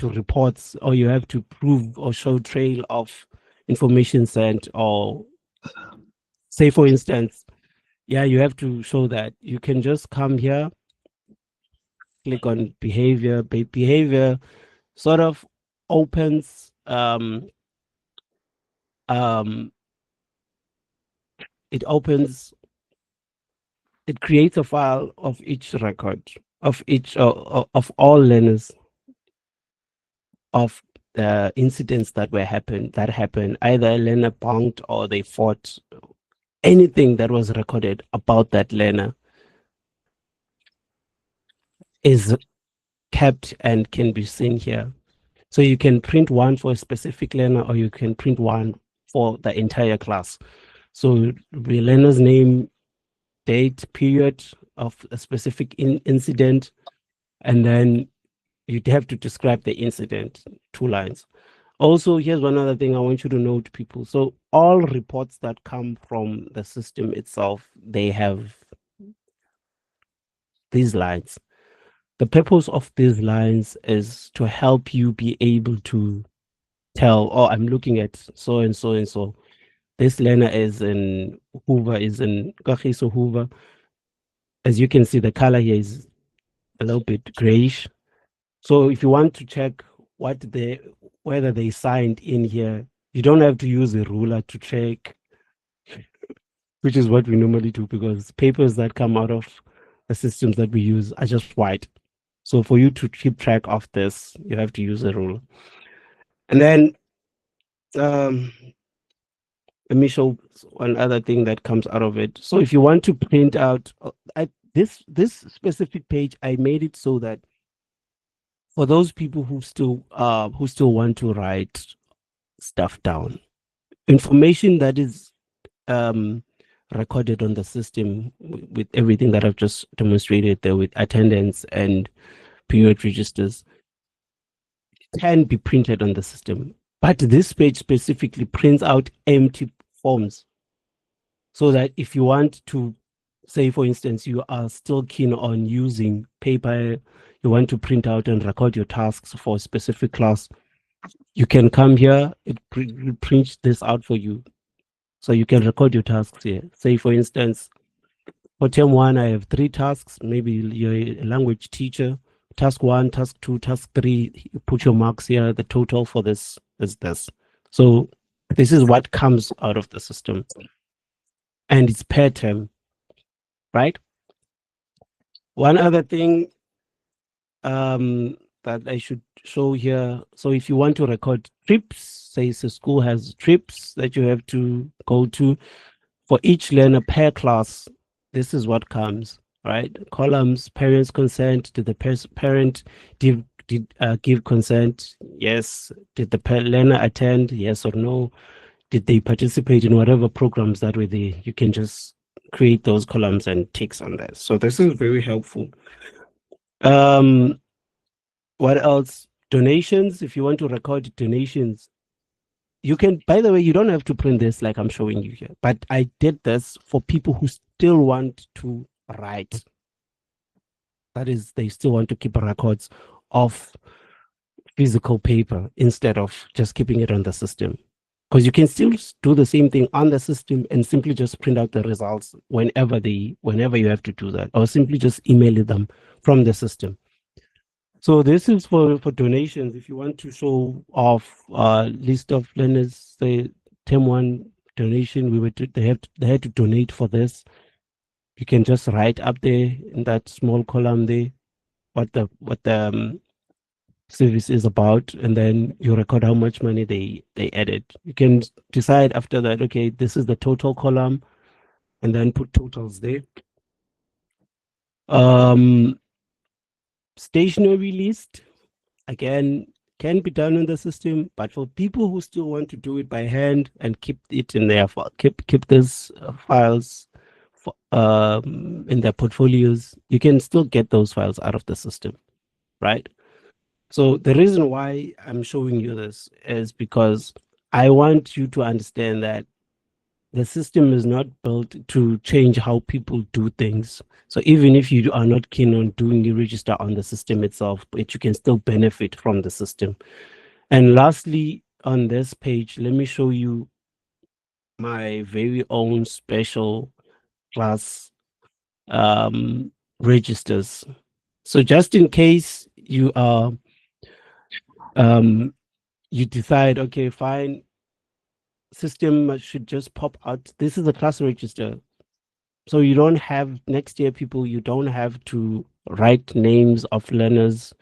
[SPEAKER 2] reports, or you have to prove or show trail of information sent, or say for instance, yeah, you have to show that, you can just come here, click on behavior. Behavior sort of opens it opens it creates a file of each record of each of all learners, of the incidents that happened, either a learner bunked or they fought. Anything that was recorded about that learner is kept and can be seen here. So you can print one for a specific learner, or you can print one for the entire class. So the learner's name, date, period of a specific incident, and then you'd have to describe the incident, 2 lines. Also, here's one other thing I want you to note, people. So all reports that come from the system itself, they have these lines. The purpose of these lines is to help you be able to tell, oh, I'm looking at so and so and so. This learner is in Hoover, is in Kagiso Hoover. As you can see, the color here is a little bit grayish. So if you want to check whether they signed in here, you don't have to use a ruler to check, which is what we normally do, because papers that come out of the systems that we use are just white. So for you to keep track of this, you have to use a ruler. And then let me show one other thing that comes out of it. So if you want to print out this specific page, I made it so that for those people who still want to write stuff down, information that is recorded on the system with everything that I've just demonstrated there, with attendance and period registers, can be printed on the system. But this page specifically prints out empty forms, so that if you want to, say for instance, you are still keen on using paper, you want to print out and record your tasks for a specific class, you can come here, it prints this out for you. So you can record your tasks here. Say for instance, for term 1, I have 3 tasks. Maybe you're a language teacher. Task 1, task 2, task 3, you put your marks here. The total for this is this. So this is what comes out of the system. And it's per term, right? One other thing that I should show here. So if you want to record trips, say the school has trips that you have to go to, for each learner per class, this is what comes. right? Columns, parents' consent. Did the parent give consent? Yes. Did the learner attend? Yes or no? Did they participate in whatever programs that were there? You can just create those columns and ticks on that. So this is very helpful. What else? Donations. If you want to record donations, you can, by the way, you don't have to print this like I'm showing you here, but I did this for people who still want to write. That is, they still want to keep records of physical paper instead of just keeping it on the system. Because you can still do the same thing on the system and simply just print out the results whenever you have to do that, or simply just email them from the system. So this is for donations. If you want to show off list of learners, say term one donation, they had to donate for this. You can just write up there in that small column there what the service is about, and then you record how much money they added. You can decide after that, okay, this is the total column, and then put totals there. Stationary list, again, can be done in the system, but for people who still want to do it by hand and keep it in their keep these files in their portfolios, you can still get those files out of the system, right? So the reason why I'm showing you this is because I want you to understand that the system is not built to change how people do things. So even if you are not keen on doing the register on the system itself, but you can still benefit from the system. And lastly, on this page, let me show you my very own special class registers. So just in case you are you decide, okay, fine, system should just pop out. This is a class register. So you don't have, next year, people, you don't have to write names of learners,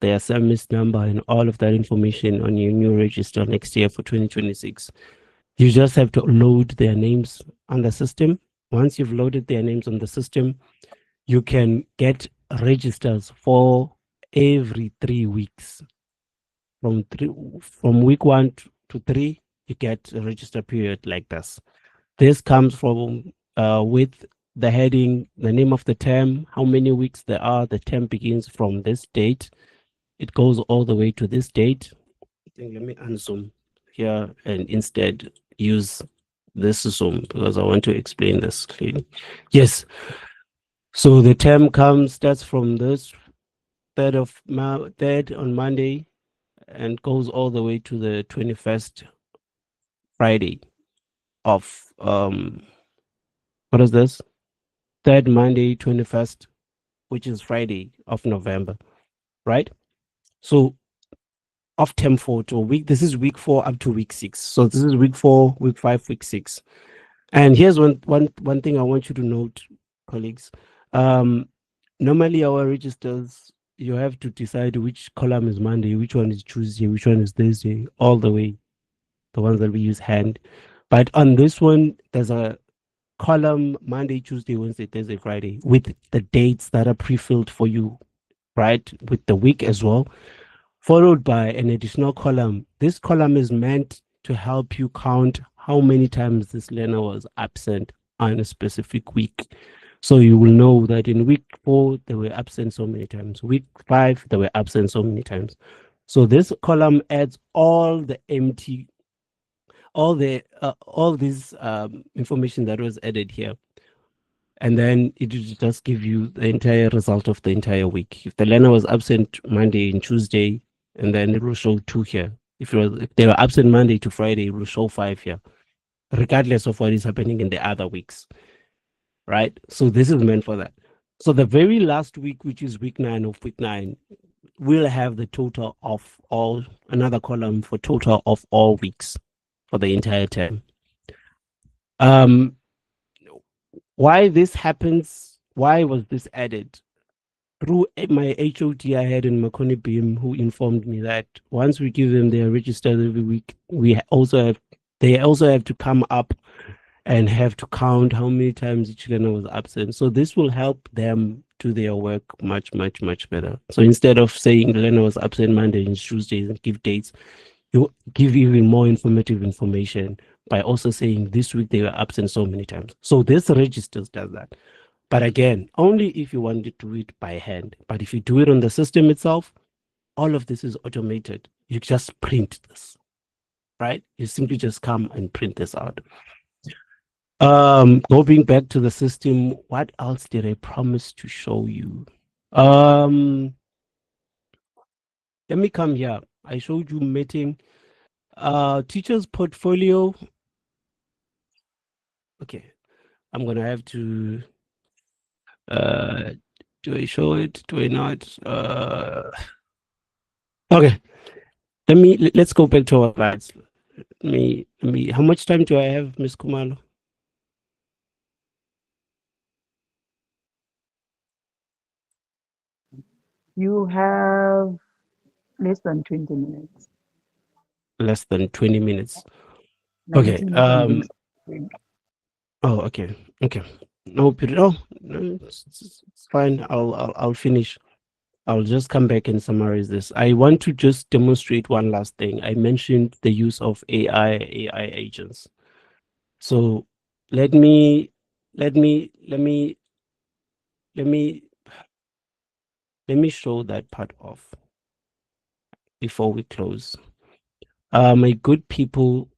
[SPEAKER 2] their semester number, and all of that information on your new register next year for 2026. You just have to load their names on the system. Once you've loaded their names on the system, you can get registers for every 3 weeks. From week 1 to 3, you get a register period like this. This comes from with the heading, the name of the term, how many weeks there are. The term begins from this date. It goes all the way to this date. I think, let me unzoom here and instead use this zoom because I want to explain this clearly. Yes. So the term starts from this 3rd on Monday and goes all the way to the 21st Friday of what is this? 3rd Monday, 21st, which is Friday of November, right? So of term 4 to week, this is week 4 up to week 6. So this is week 4, week 5, week 6. And here's one thing I want you to note, colleagues. Normally our registers, you have to decide which column is Monday, which one is Tuesday, which one is Thursday, all the way, the ones that we use hand. But on this one, there's a column Monday, Tuesday, Wednesday, Thursday, Friday with the dates that are pre-filled for you, right? With the week as well, followed by an additional column. This column is meant to help you count how many times this learner was absent on a specific week. So you will know that in week 4, they were absent so many times. Week 5, they were absent so many times. So this column adds all the empty, all this information that was added here. And then it will just give you the entire result of the entire week. If the learner was absent Monday and Tuesday, and then it will show 2 here. If they were absent Monday to Friday, it will show 5 here, regardless of what is happening in the other weeks, right? So this is meant for that. So the very last week, which is week 9 of week 9, we'll have the total of all, another column for total of all weeks for the entire term. Why this happens, why was this added? Through my HOD I had in Makoni Beam, who informed me that once we give them their registers every week, they also have to come up and have to count how many times each learner was absent. So this will help them do their work much, much, much better. So instead of saying the learner was absent Monday and Tuesdays and give dates, you give even more informative information by also saying this week they were absent so many times. So this registers does that. But again, only if you want to do it by hand. But if you do it on the system itself, all of this is automated. You just print this, right? You simply just come and print this out. Going back to the system, what else did I promise to show you? Let me come here. I showed you meeting teacher's portfolio. Okay, I'm gonna have to do I show it? Do I not? Okay. Let's go back to our slides. How much time do I have, Miss Kumalo?
[SPEAKER 1] You have less than 20 minutes.
[SPEAKER 2] Less than 20 minutes. Okay.
[SPEAKER 1] 19 minutes.
[SPEAKER 2] Oh, okay. Okay. No, it's fine. I'll finish. I'll just come back and summarize this. I want to just demonstrate one last thing. I mentioned the use of AI agents. So let me let me show that part off before we close. My good people,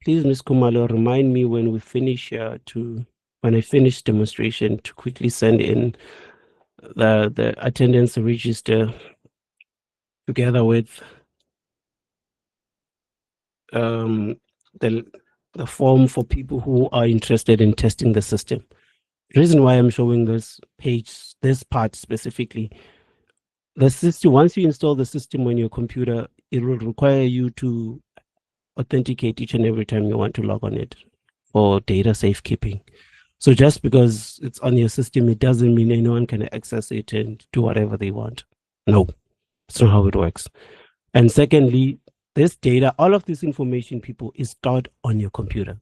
[SPEAKER 2] please, Ms. Kumalo, remind me when we finish when I finish demonstration to quickly send in the attendance register together with the form for people who are interested in testing the system. The reason why I'm showing this part specifically, the system, once you install the system on your computer, it will require you to authenticate each and every time you want to log on it for data safekeeping. So just because it's on your system, it doesn't mean anyone can access it and do whatever they want. No, that's not how it works. And secondly, this data, all of this information, people, is stored on your computer.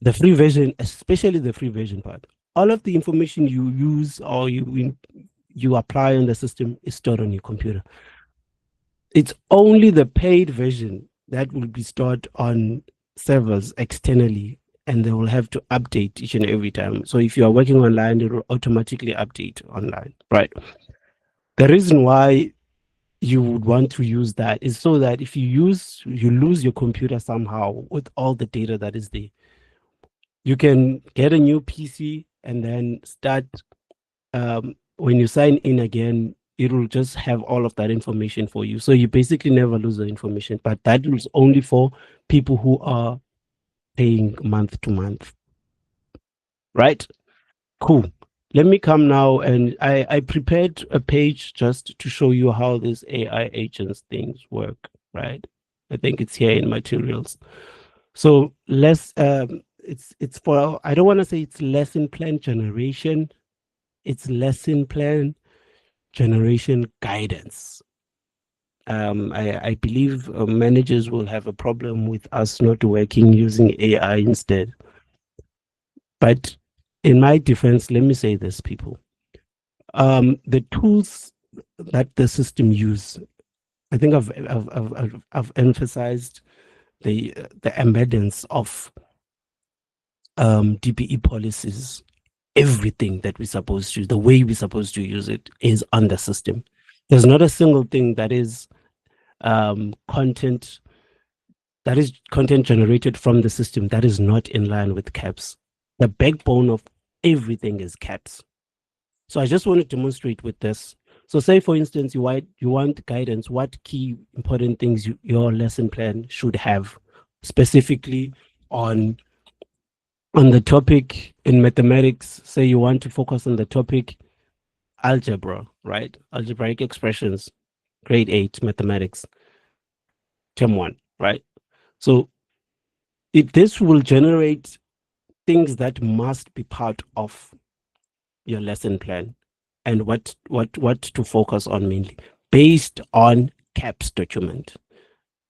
[SPEAKER 2] The free version, especially the free version part, all of the information you use or you apply on the system is stored on your computer. It's only the paid version that will be stored on servers externally, and they will have to update each and every time. So if you are working online, it will automatically update online, right? The reason why you would want to use that is so that if you lose your computer somehow with all the data that is there, you can get a new PC and then start. When you sign in again, it will just have all of that information for you. So you basically never lose the information, but that is only for people who are paying month to month, right? Cool. Let me come now, and I prepared a page just to show you how these AI agents things work, right? I think it's here in materials. So it's for, I don't want to say it's lesson plan generation, it's lesson plan generation guidance. I believe managers will have a problem with us not working using AI instead. But in my defense, let me say this, people. The tools that the system use, I think I've emphasized the embeddings of DPE policies. Everything that we're supposed to, the way we're supposed to use it is on the system. There's not a single thing that is content generated from the system that is not in line with CAPS. The backbone of everything is CAPS. So I just want to demonstrate with this. So say, for instance, you want guidance, what key important things your lesson plan should have specifically on the topic in mathematics. Say you want to focus on the topic algebra, right? Algebraic expressions, grade 8 mathematics, term 1, right? So this will generate things that must be part of your lesson plan and what to focus on mainly based on CAPS document.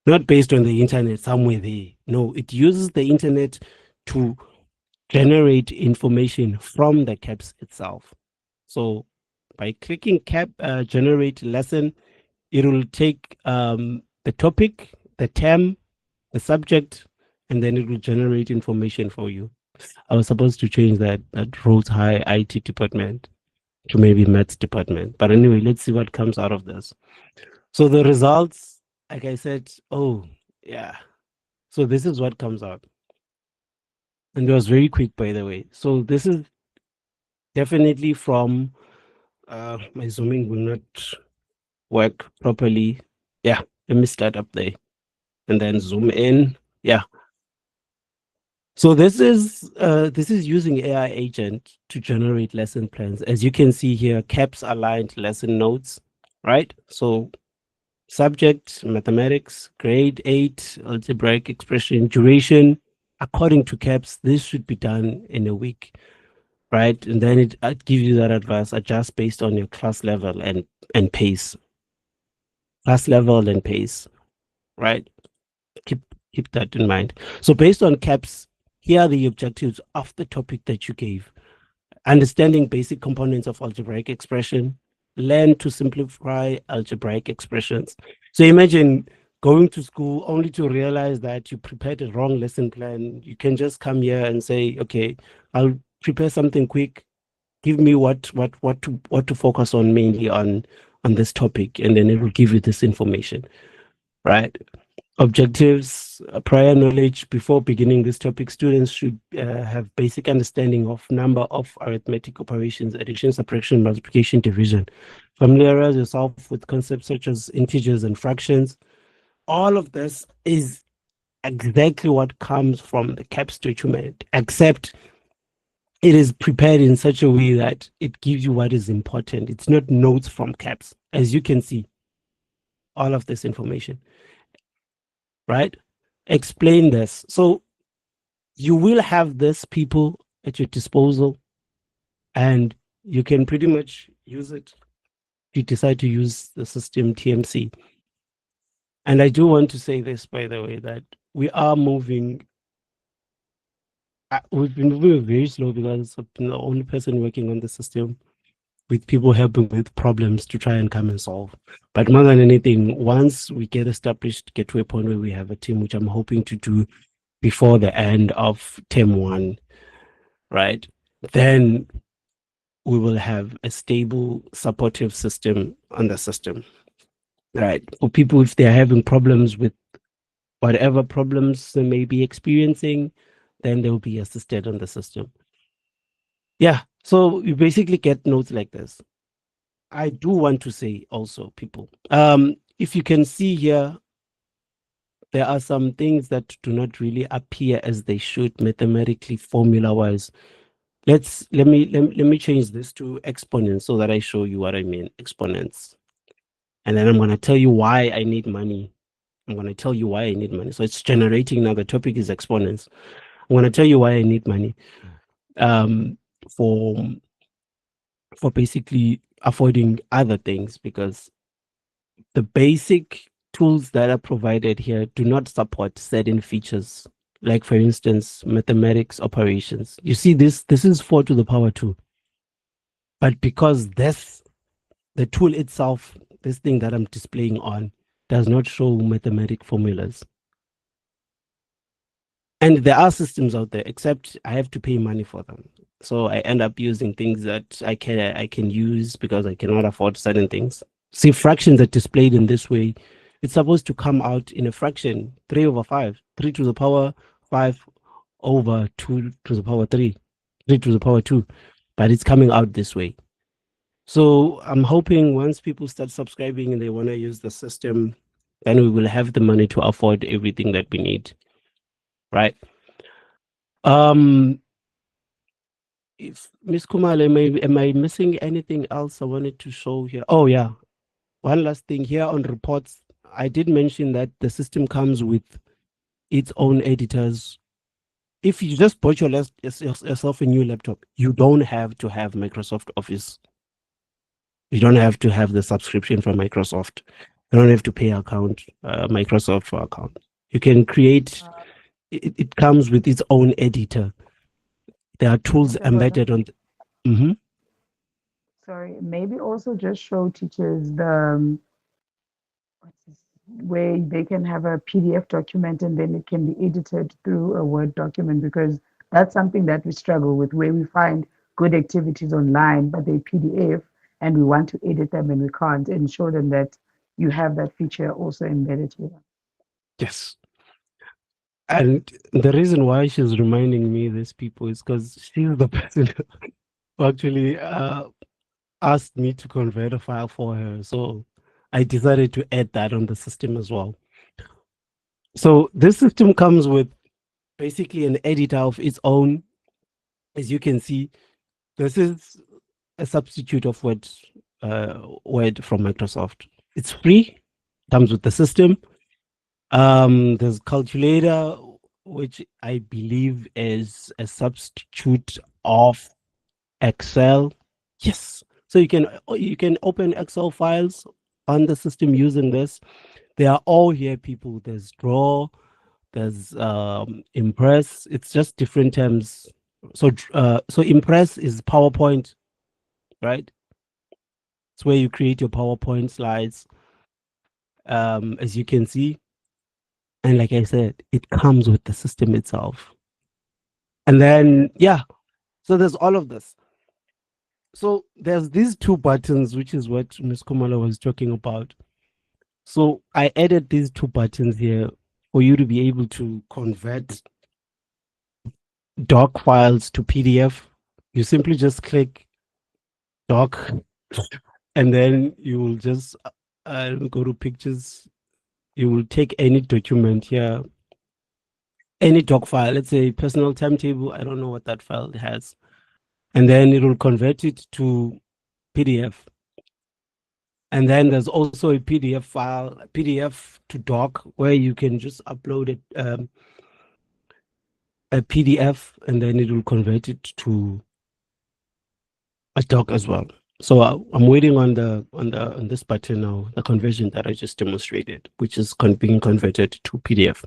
[SPEAKER 2] not based on the internet somewhere there. No, it uses the internet to generate information from the caps itself. So by clicking cap generate lesson, it will take the topic, the term, the subject, and then it will generate information for you. I was supposed to change that Rhodes High IT department to maybe Maths department. But anyway, let's see what comes out of this. So the results, like I said, oh yeah. So this is what comes out. And it was very quick, by the way. So this is definitely from my zooming will not work properly. Yeah, let me start up there and then zoom in. Yeah. So this is using AI agent to generate lesson plans. As you can see here, caps aligned lesson notes, right? So subject, mathematics, grade 8, algebraic expression, duration, according to caps, this should be done in a week, right? And then it gives you that advice, adjust based on your class level and pace. Class level and pace, right? Keep keep that in mind. So based on caps, here are the objectives of the topic that you gave. Understanding basic components of algebraic expression, learn to simplify algebraic expressions. So imagine going to school only to realize that you prepared a wrong lesson plan. You can just come here and say, okay, I'll prepare something quick. Give me what to focus on mainly on this topic, and then it will give you this information, right? Objectives, prior knowledge. Before beginning this topic, students should have basic understanding of number of arithmetic operations, addition, subtraction, multiplication, division. Familiarize yourself with concepts such as integers and fractions. All of this is exactly what comes from the CAPS document, except it is prepared in such a way that it gives you what is important. It's not notes from CAPS. As you can see, all of this information, right? Explain this. So you will have this people at your disposal, and you can pretty much use it if you decide to use the system TMC. And I do want to say this, by the way, that we are moving. We've been moving very slow because I've been the only person working on the system, with people helping with problems to try and come and solve. But more than anything, once we get established, get to a point where we have a team, which I'm hoping to do before the end of term 1, right? Then we will have a stable, supportive system on the system, right? For people, if they're having problems with whatever problems they may be experiencing, then they'll be assisted on the system. Yeah, so you basically get notes like this. I do want to say also, people, if you can see here, there are some things that do not really appear as they should mathematically, formula-wise. Let me change this to exponents so that I show you what I mean, exponents. And then I'm going to tell you why I need money. I'm going to tell you why I need money. So it's generating now. The topic is exponents. I'm going to tell you why I need money for basically avoiding other things, because the basic tools that are provided here do not support certain features. Like, for instance, mathematics operations. You see, this is 4 to the power 2. But because the tool itself, this thing that I'm displaying on, does not show mathematic formulas. And there are systems out there, except I have to pay money for them. So I end up using things that I can use because I cannot afford certain things. See, fractions are displayed in this way. It's supposed to come out in a fraction, 3 over 5, 3 to the power 5 over 2 to the power 3, 3 to the power 2. But it's coming out this way. So I'm hoping once people start subscribing and they want to use the system, then we will have the money to afford everything that we need, right? If Miss Kumala, am I missing anything else I wanted to show here? Oh yeah, one last thing here on reports. I did mention that the system comes with its own editors. If you just bought yourself a new laptop, you don't have to have Microsoft Office. You don't have to have the subscription from Microsoft. You don't have to pay account, Microsoft for account. You can create, it comes with its own editor. There are tools
[SPEAKER 1] Mr. Mbodla,
[SPEAKER 2] embedded on. Mhm.
[SPEAKER 1] sorry, maybe also just show teachers the what's this, where they can have a PDF document and then it can be edited through a Word document because that's something that we struggle with, where we find good activities online, but they PDF and we want to edit them and we can't, and show them that you have that feature also embedded here.
[SPEAKER 2] Yes. And the reason why she's reminding me this people is because she's the person who actually asked me to convert a file for her. So I decided to add that on the system as well. So this system comes with basically an editor of its own. As you can see, this is a substitute of Word from Microsoft. It's free, comes with the system. There's calculator, which I believe is a substitute of Excel. Yes. So you can open Excel files on the system using this. They are all here, people. There's Draw, there's Impress. It's just different terms. So Impress is PowerPoint, right? It's where you create your PowerPoint slides, as you can see. And like I said, it comes with the system itself. And then, yeah, so there's all of this. So there's these two buttons, which is what Ms. Kumala was talking about. So I added these two buttons here for you to be able to convert doc files to PDF. You simply just click doc and then you will just go to pictures. You will take any document here, any doc file, let's say personal timetable. I don't know what that file has. And then it will convert it to PDF. And then there's also a PDF file, PDF to doc, where you can just upload it, a PDF, and then it will convert it to a doc as well. So I'm waiting on on this button now, the conversion that I just demonstrated, which is being converted to PDF.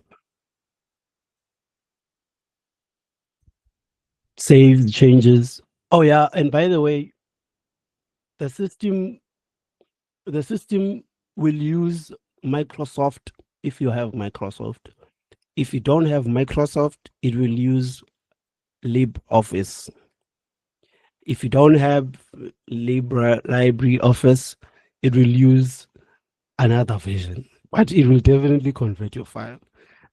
[SPEAKER 2] Save changes. Oh yeah, and by the way, the system will use Microsoft if you have Microsoft. If you don't have Microsoft, it will use LibreOffice. If you don't have Library Office, it will use another version, but it will definitely convert your file.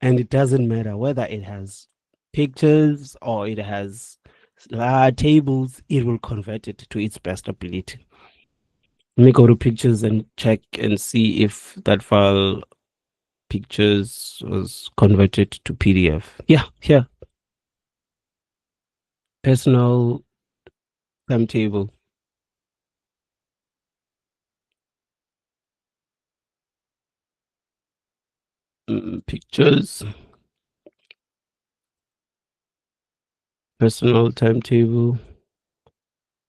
[SPEAKER 2] And it doesn't matter whether it has pictures or it has tables, it will convert it to its best ability. Let me go to pictures and check and see if that file pictures was converted to PDF. Yeah, here. Personal timetable. Pictures. Personal timetable.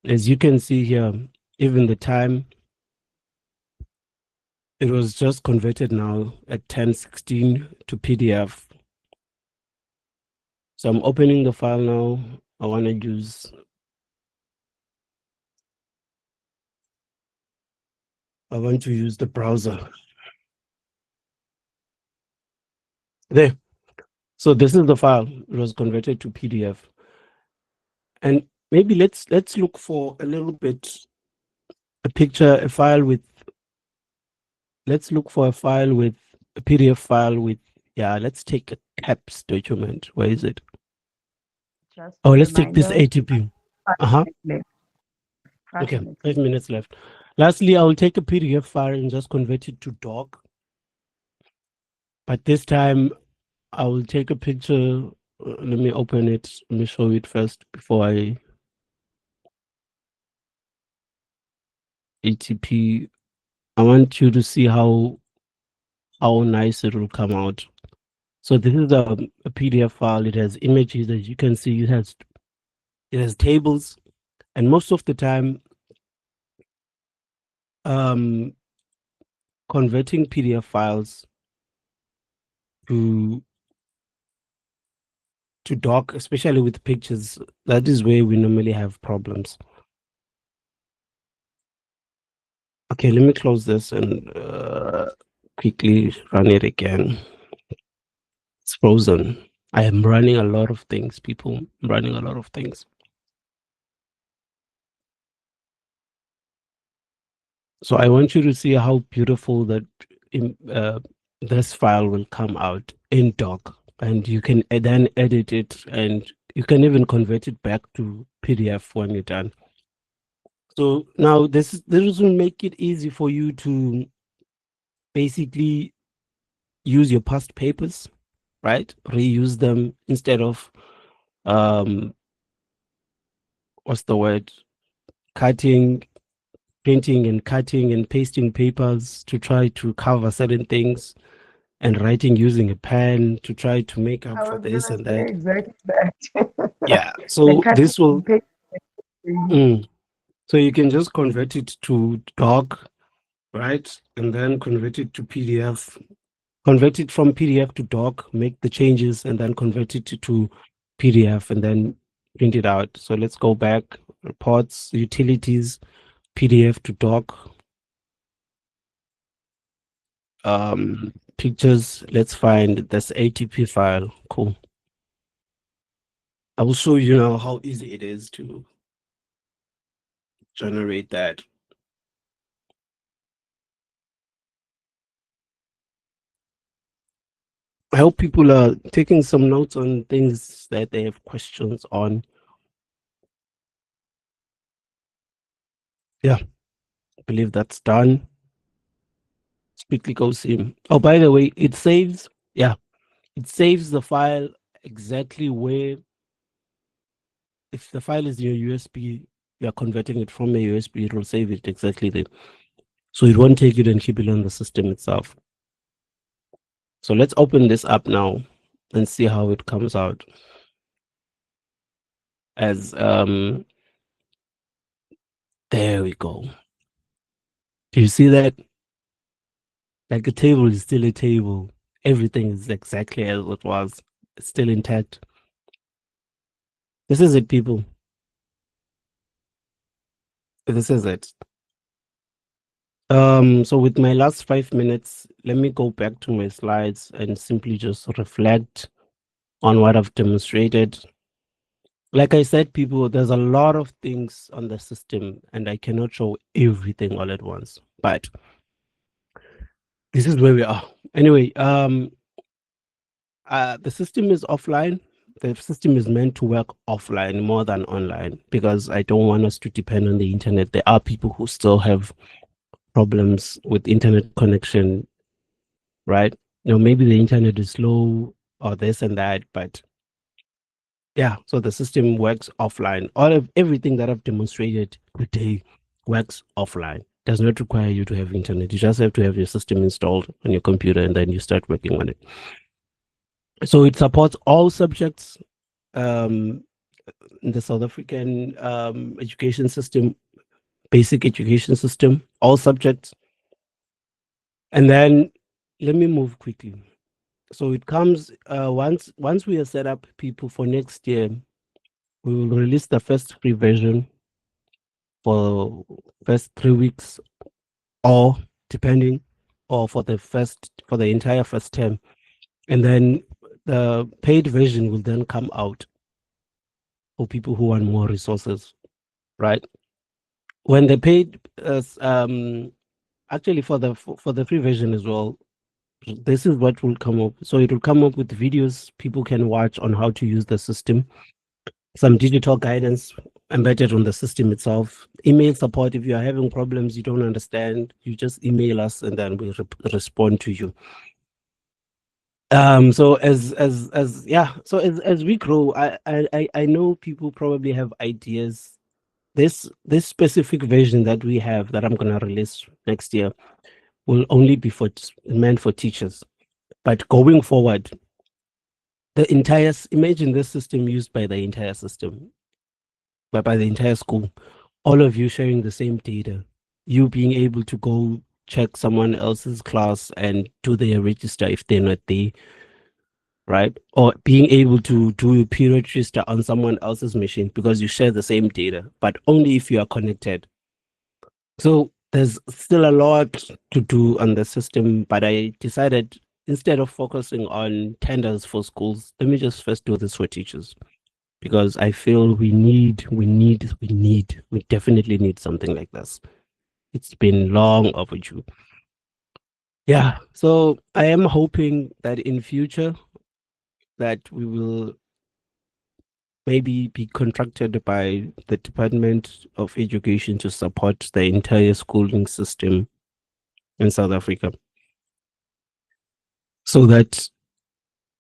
[SPEAKER 2] As you can see here, even the time, it was just converted now at 10:16 to PDF. So I'm opening the file now. I want to use, the browser. There. So this is the file. It was converted to PDF. And maybe let's look for a little bit a file with, let's look for a file with a PDF file with, yeah, let's take a TAPS document. Where is it?
[SPEAKER 1] Just
[SPEAKER 2] Oh,
[SPEAKER 1] a
[SPEAKER 2] let's take this
[SPEAKER 1] reminder,
[SPEAKER 2] ATP.
[SPEAKER 1] 5 minutes left.
[SPEAKER 2] Okay,
[SPEAKER 1] 5 minutes
[SPEAKER 2] 5 minutes left. Lastly, I will take a PDF file and just convert it to doc. But this time, I will take a picture. Let me open it. Let me show it first before I ATP. I want you to see how nice it will come out. So this is a PDF file. It has images, as you can see. It has tables, and most of the time, converting PDF files to doc, especially with pictures, that is where we normally have problems. Okay, let me close this and quickly run it again. It's frozen. I am running a lot of things, people. I'm running a lot of things. So I want you to see how beautiful that this file will come out in doc, and you can then edit it, and you can even convert it back to PDF when you're done. So now this will make it easy for you to basically use your past papers, right? Reuse them instead of what's the word? Printing and cutting and pasting papers to try to cover certain things, and writing using a pen to try to make up
[SPEAKER 1] I
[SPEAKER 2] for
[SPEAKER 1] was
[SPEAKER 2] this
[SPEAKER 1] gonna
[SPEAKER 2] and
[SPEAKER 1] say
[SPEAKER 2] that.
[SPEAKER 1] exactly that.
[SPEAKER 2] Yeah.
[SPEAKER 1] The
[SPEAKER 2] So
[SPEAKER 1] cutting
[SPEAKER 2] this will
[SPEAKER 1] and pasting.
[SPEAKER 2] so you can just convert it to doc, right? And then convert it to PDF, convert it from PDF to doc, make the changes, and then convert it to PDF and then print it out. So let's go back, reports, utilities, PDF to doc, pictures. Let's find this ATP file. Cool. I will show you now how easy it is to generate that. I hope people are taking some notes on things that they have questions on. Yeah, I believe that's done. Let's quickly go see. Oh, by the way, it saves. Yeah, it saves the file exactly where. If the file is your USB, you are converting it from a USB. It will save it exactly there, so it won't take it and keep it on the system itself. So let's open this up now and see how it comes out. As there we go. Do you see that? Like a table is still a table. Everything is exactly as it was. It's still intact. This is it, people. This is it. So with my last 5 minutes, let me go back to my slides and simply just reflect on what I've demonstrated. Like I said, people, there's a lot of things on the system and I cannot show everything all at once, but this is where we are. Anyway, the system is offline. The system is meant to work offline more than online because I don't want us to depend on the internet. There are people who still have problems with internet connection, right? Maybe the internet is slow or this and that, but yeah, so the system works offline. All of everything that I've demonstrated today works offline. Does not require you to have internet. You just have to have your system installed on your computer and then you start working on it. So it supports all subjects in the South African education system, basic education system, all subjects. And then let me move quickly. So it comes once we are set up, people, for next year. We will release the first free version for first 3 weeks, or depending, or for the entire first term, and then the paid version will then come out for people who want more resources, right? When the paid actually for the free version as well, this is what will come up. So it will come up with videos people can watch on how to use the system, some digital guidance embedded on the system itself, email support. If you are having problems you don't understand, you just email us and then we respond to you. So as we grow, I know people probably have ideas. This specific version that we have that I'm going to release next year will only be meant for teachers. But going forward, imagine this system used by the entire system, by the entire school, all of you sharing the same data, you being able to go check someone else's class and do their register if they're not there, right? Or being able to do a period register on someone else's machine because you share the same data, but only if you are connected. So there's still a lot to do on the system, but I decided instead of focusing on tenders for schools, let me just first do this for teachers because I feel we definitely need something like this. It's been long overdue. Yeah, so I am hoping that in future that we will maybe be contracted by the Department of Education to support the entire schooling system in South Africa. So that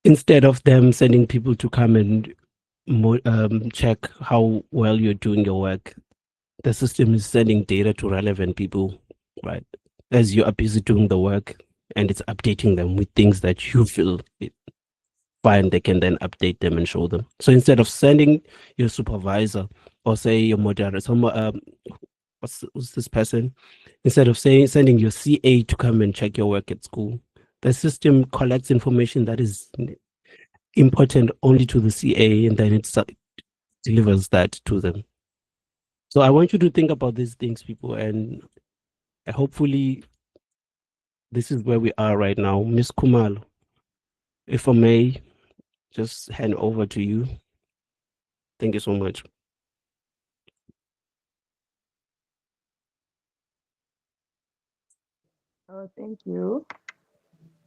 [SPEAKER 2] instead of them sending people to come and check how well you're doing your work, the system is sending data to relevant people, right? As you are busy doing the work, and it's updating them with things that you feel fine, they can then update them and show them. So instead of sending your supervisor or say your moderator, what's this person? Instead of sending your CA to come and check your work at school, the system collects information that is important only to the CA, and then it delivers that to them. So I want you to think about these things, people, and hopefully this is where we are right now. Miss Kumalo, if I may just hand over to you. Thank you so much.
[SPEAKER 1] Oh, thank you.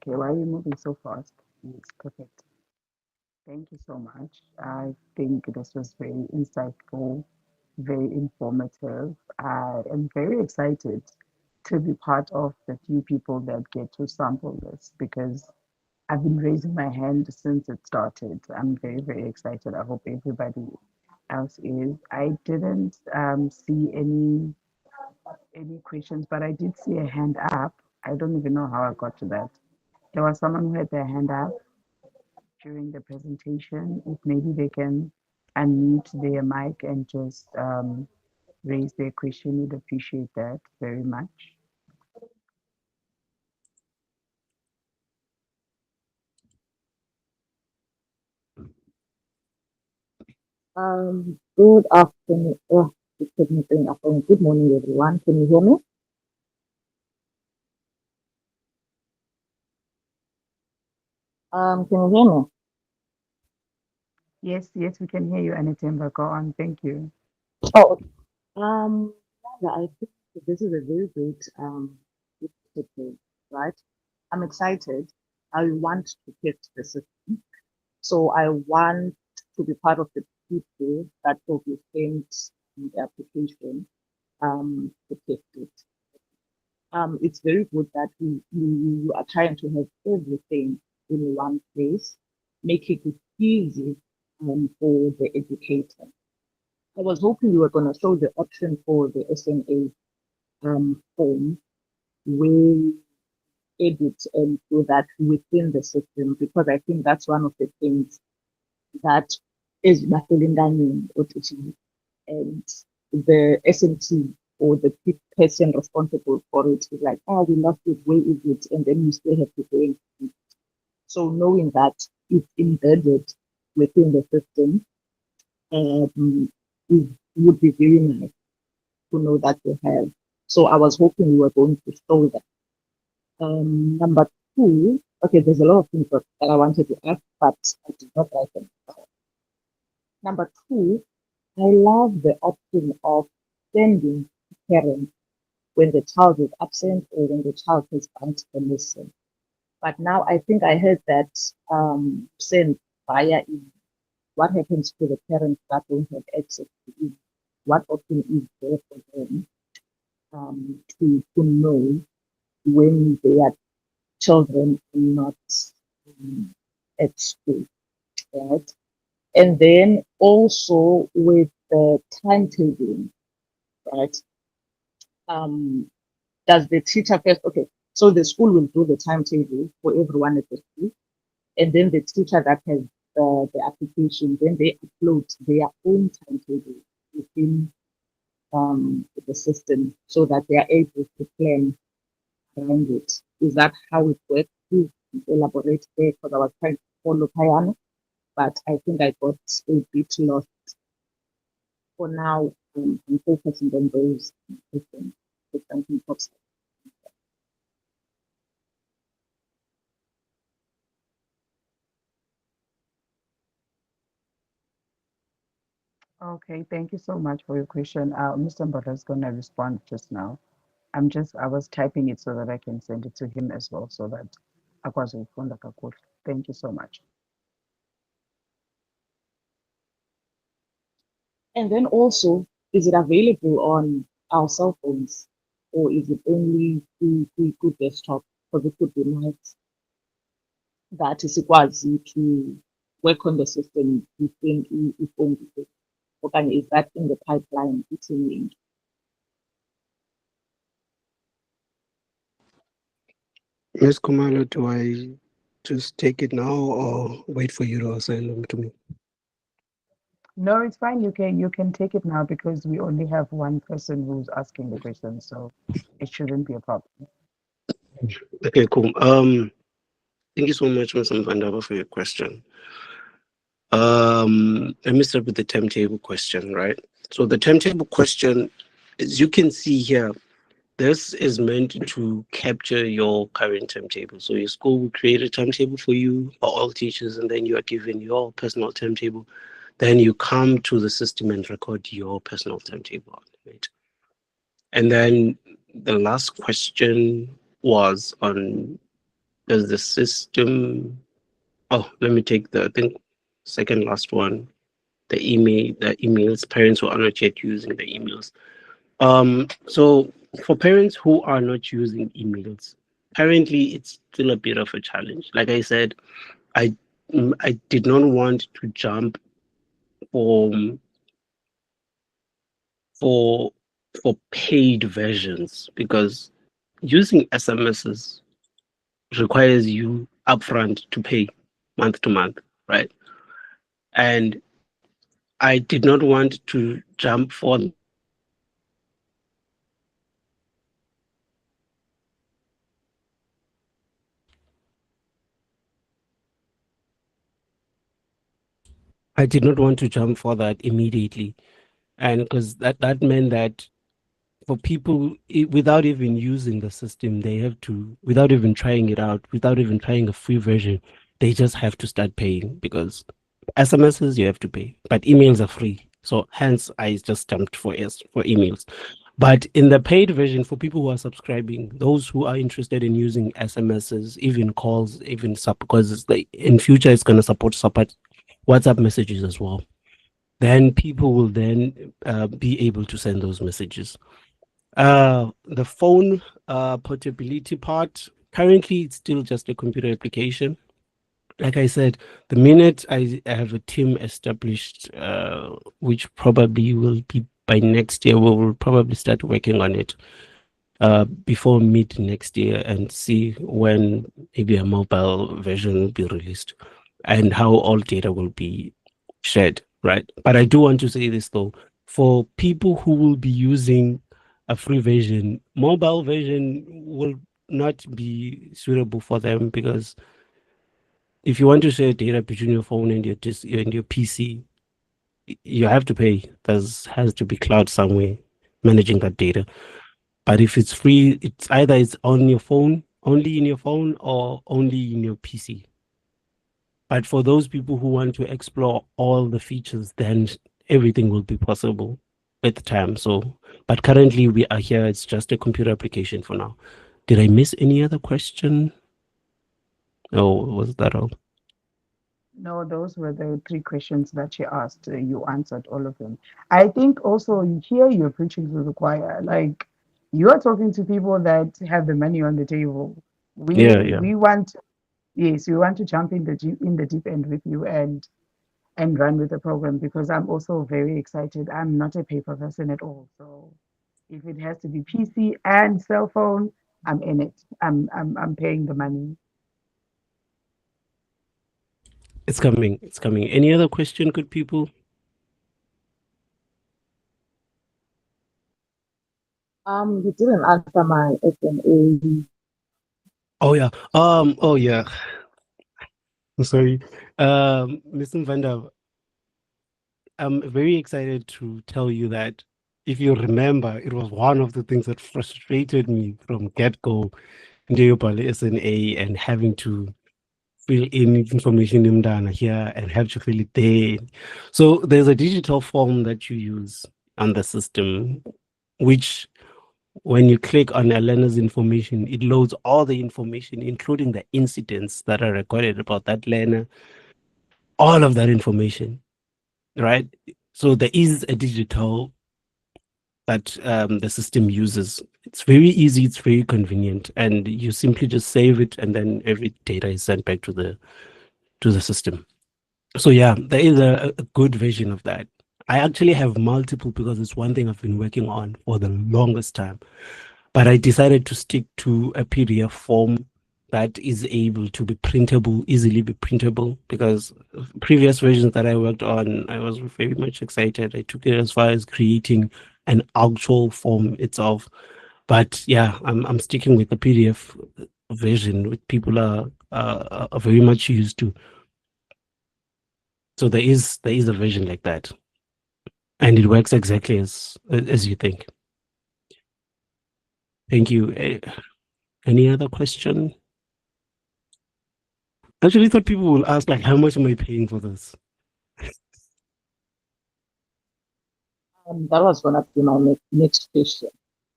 [SPEAKER 1] Okay, why are you moving so fast? It's perfect. Thank you so much. I think this was very insightful, very informative. I am very excited to be part of the few people that get to sample this because I've been raising my hand since it started. I'm very, very excited. I hope everybody else is. I didn't see any questions, but I did see a hand up. I don't even know how I got to that. There was someone who had their hand up during the presentation. If maybe they can unmute their mic and just raise their question, we'd appreciate that very much.
[SPEAKER 3] Good afternoon. Good afternoon. Good morning, everyone. Can you hear me? Can you hear me?
[SPEAKER 1] Yes, yes, we can hear you, Anitemba. Go on. Thank you.
[SPEAKER 3] Oh, okay. Yeah, I think this is a very great initiative, right? I'm excited. I want to get the system. So I want to be part of the people that will be sent the application to test it. It's very good that we are trying to have everything in one place, making it easy for the educator. I was hoping you were going to show the option for the SMA form where edit and do that within the system because I think that's one of the things that is battling or teaching and the SMT or the person responsible for it is like, oh, we lost it, where is it? And then you still have to go in. So knowing that it's embedded within the system is, would be very nice to know that you have. So I was hoping you were going to show that. Number two, okay, there's a lot of things that I wanted to ask, but I did not write them. Number two, I love the option of sending parents when the child is absent or when the child has bunked the lesson. But now I think I heard that sent via email. What happens to the parents that don't have access to it? What option is there for them to know when their children are not at school, right? And then also with the timetabling, right? Um, does the teacher first, okay, so the school will do the timetable for everyone at the school, and then the teacher that has the application, then they upload their own timetable within the system so that they are able to plan behind it. Is that how it works? Please elaborate there because I was trying to follow Payano, but I think I got a bit lost. For now, I'm focusing on those questions. If something pops up.
[SPEAKER 1] Okay, thank you so much for your question. Mr. Mbota is going to respond just now. I was typing it so that I can send it to him as well, so that akwazi ukufunda kakuhle. Thank you so much.
[SPEAKER 3] And then also, is it available on our cell phones or is it only through desktop? Because it could be nice that isikwazi to work on the system within ifoni. Okay, is that in the pipeline? It's in.
[SPEAKER 2] Miss Kumalo, do I just take it now or wait for you to assign them to me?
[SPEAKER 1] No, it's fine. You can take it now because we only have one person who's asking the question, so it shouldn't be a problem.
[SPEAKER 2] Okay, cool. Thank you so much, Ms. Mvandaba, for your question. Let me start with the timetable question, right? So the timetable question, as you can see here, this is meant to capture your current timetable. So your school will create a timetable for you, for all teachers, and then you are given your personal timetable. Then you come to the system and record your personal timetable, right? And then the last question was on, does the system, oh, let me take the, I think, second last one, the emails, parents who are not yet using the emails. So for parents who are not using emails, currently it's still a bit of a challenge. Like I said, I I did not want to jump for for for paid versions because using SMSs requires you upfront to pay month to month, right? And I did not want to jump for I did not want to jump for that immediately. And because that meant that for people without even using the system, they have to, without even trying it out, without even trying a free version, they just have to start paying because SMSs you have to pay, but emails are free. So hence I just jumped for emails. But in the paid version, for people who are subscribing, those who are interested in using SMSs, even calls, even because it's like in future it's going to support WhatsApp messages as well. Then people will then be able to send those messages. The phone portability part, currently it's still just a computer application. Like I said, the minute I have a team established, which probably will be by next year, we will probably start working on it before mid next year and see when maybe a mobile version will be released and how all data will be shared, right? But I do want to say this though, for people who will be using a free version, mobile version will not be suitable for them because if you want to share data between your phone and your PC, you have to pay. There has to be cloud somewhere managing that data. But if it's free, it's either it's on your phone, only in your phone, or only in your PC. But for those people who want to explore all the features, then everything will be possible at the time. So, but currently we are here. It's just a computer application for now. Did I miss any other question? Oh, was that all?
[SPEAKER 1] No, those were the three questions that you asked. You answered all of them. I think also here you're preaching to the choir. Like you are talking to people that have the money on the table.
[SPEAKER 2] Yeah,
[SPEAKER 1] We
[SPEAKER 2] yeah.
[SPEAKER 1] we want yes, we want to jump in the deep end with you and run with the program because I'm also very excited. I'm not a paper person at all. So if it has to be PC and cell phone, I'm in it. I'm paying the money.
[SPEAKER 2] It's coming. It's coming. Any other question, good people?
[SPEAKER 3] You didn't answer my SMA
[SPEAKER 2] Oh yeah. Oh yeah. I'm sorry. Mr. Vanda, I'm very excited to tell you that if you remember, it was one of the things that frustrated me from get-go in the SNA and having to fill in information in Dana here and have to fill it there. So there's a digital form that you use on the system, which when you click on a learner's information, it loads all the information, including the incidents that are recorded about that learner, all of that information, right? So there is a digital that the system uses. It's very easy, it's very convenient, and you simply just save it, and then every data is sent back to the system. So yeah, there is a good version of that. I actually have multiple because it's one thing I've been working on for the longest time. But I decided to stick to a PDF form that is able to be printable, easily be printable, because previous versions that I worked on, I was very much excited. I took it as far as creating an actual form itself. But yeah, I'm sticking with the PDF version, which people are very much used to. So there is a version like that, and it works exactly as you think. Thank you. Any other question? I actually thought people will ask like, how much am I paying for this?
[SPEAKER 3] That was gonna be my next question.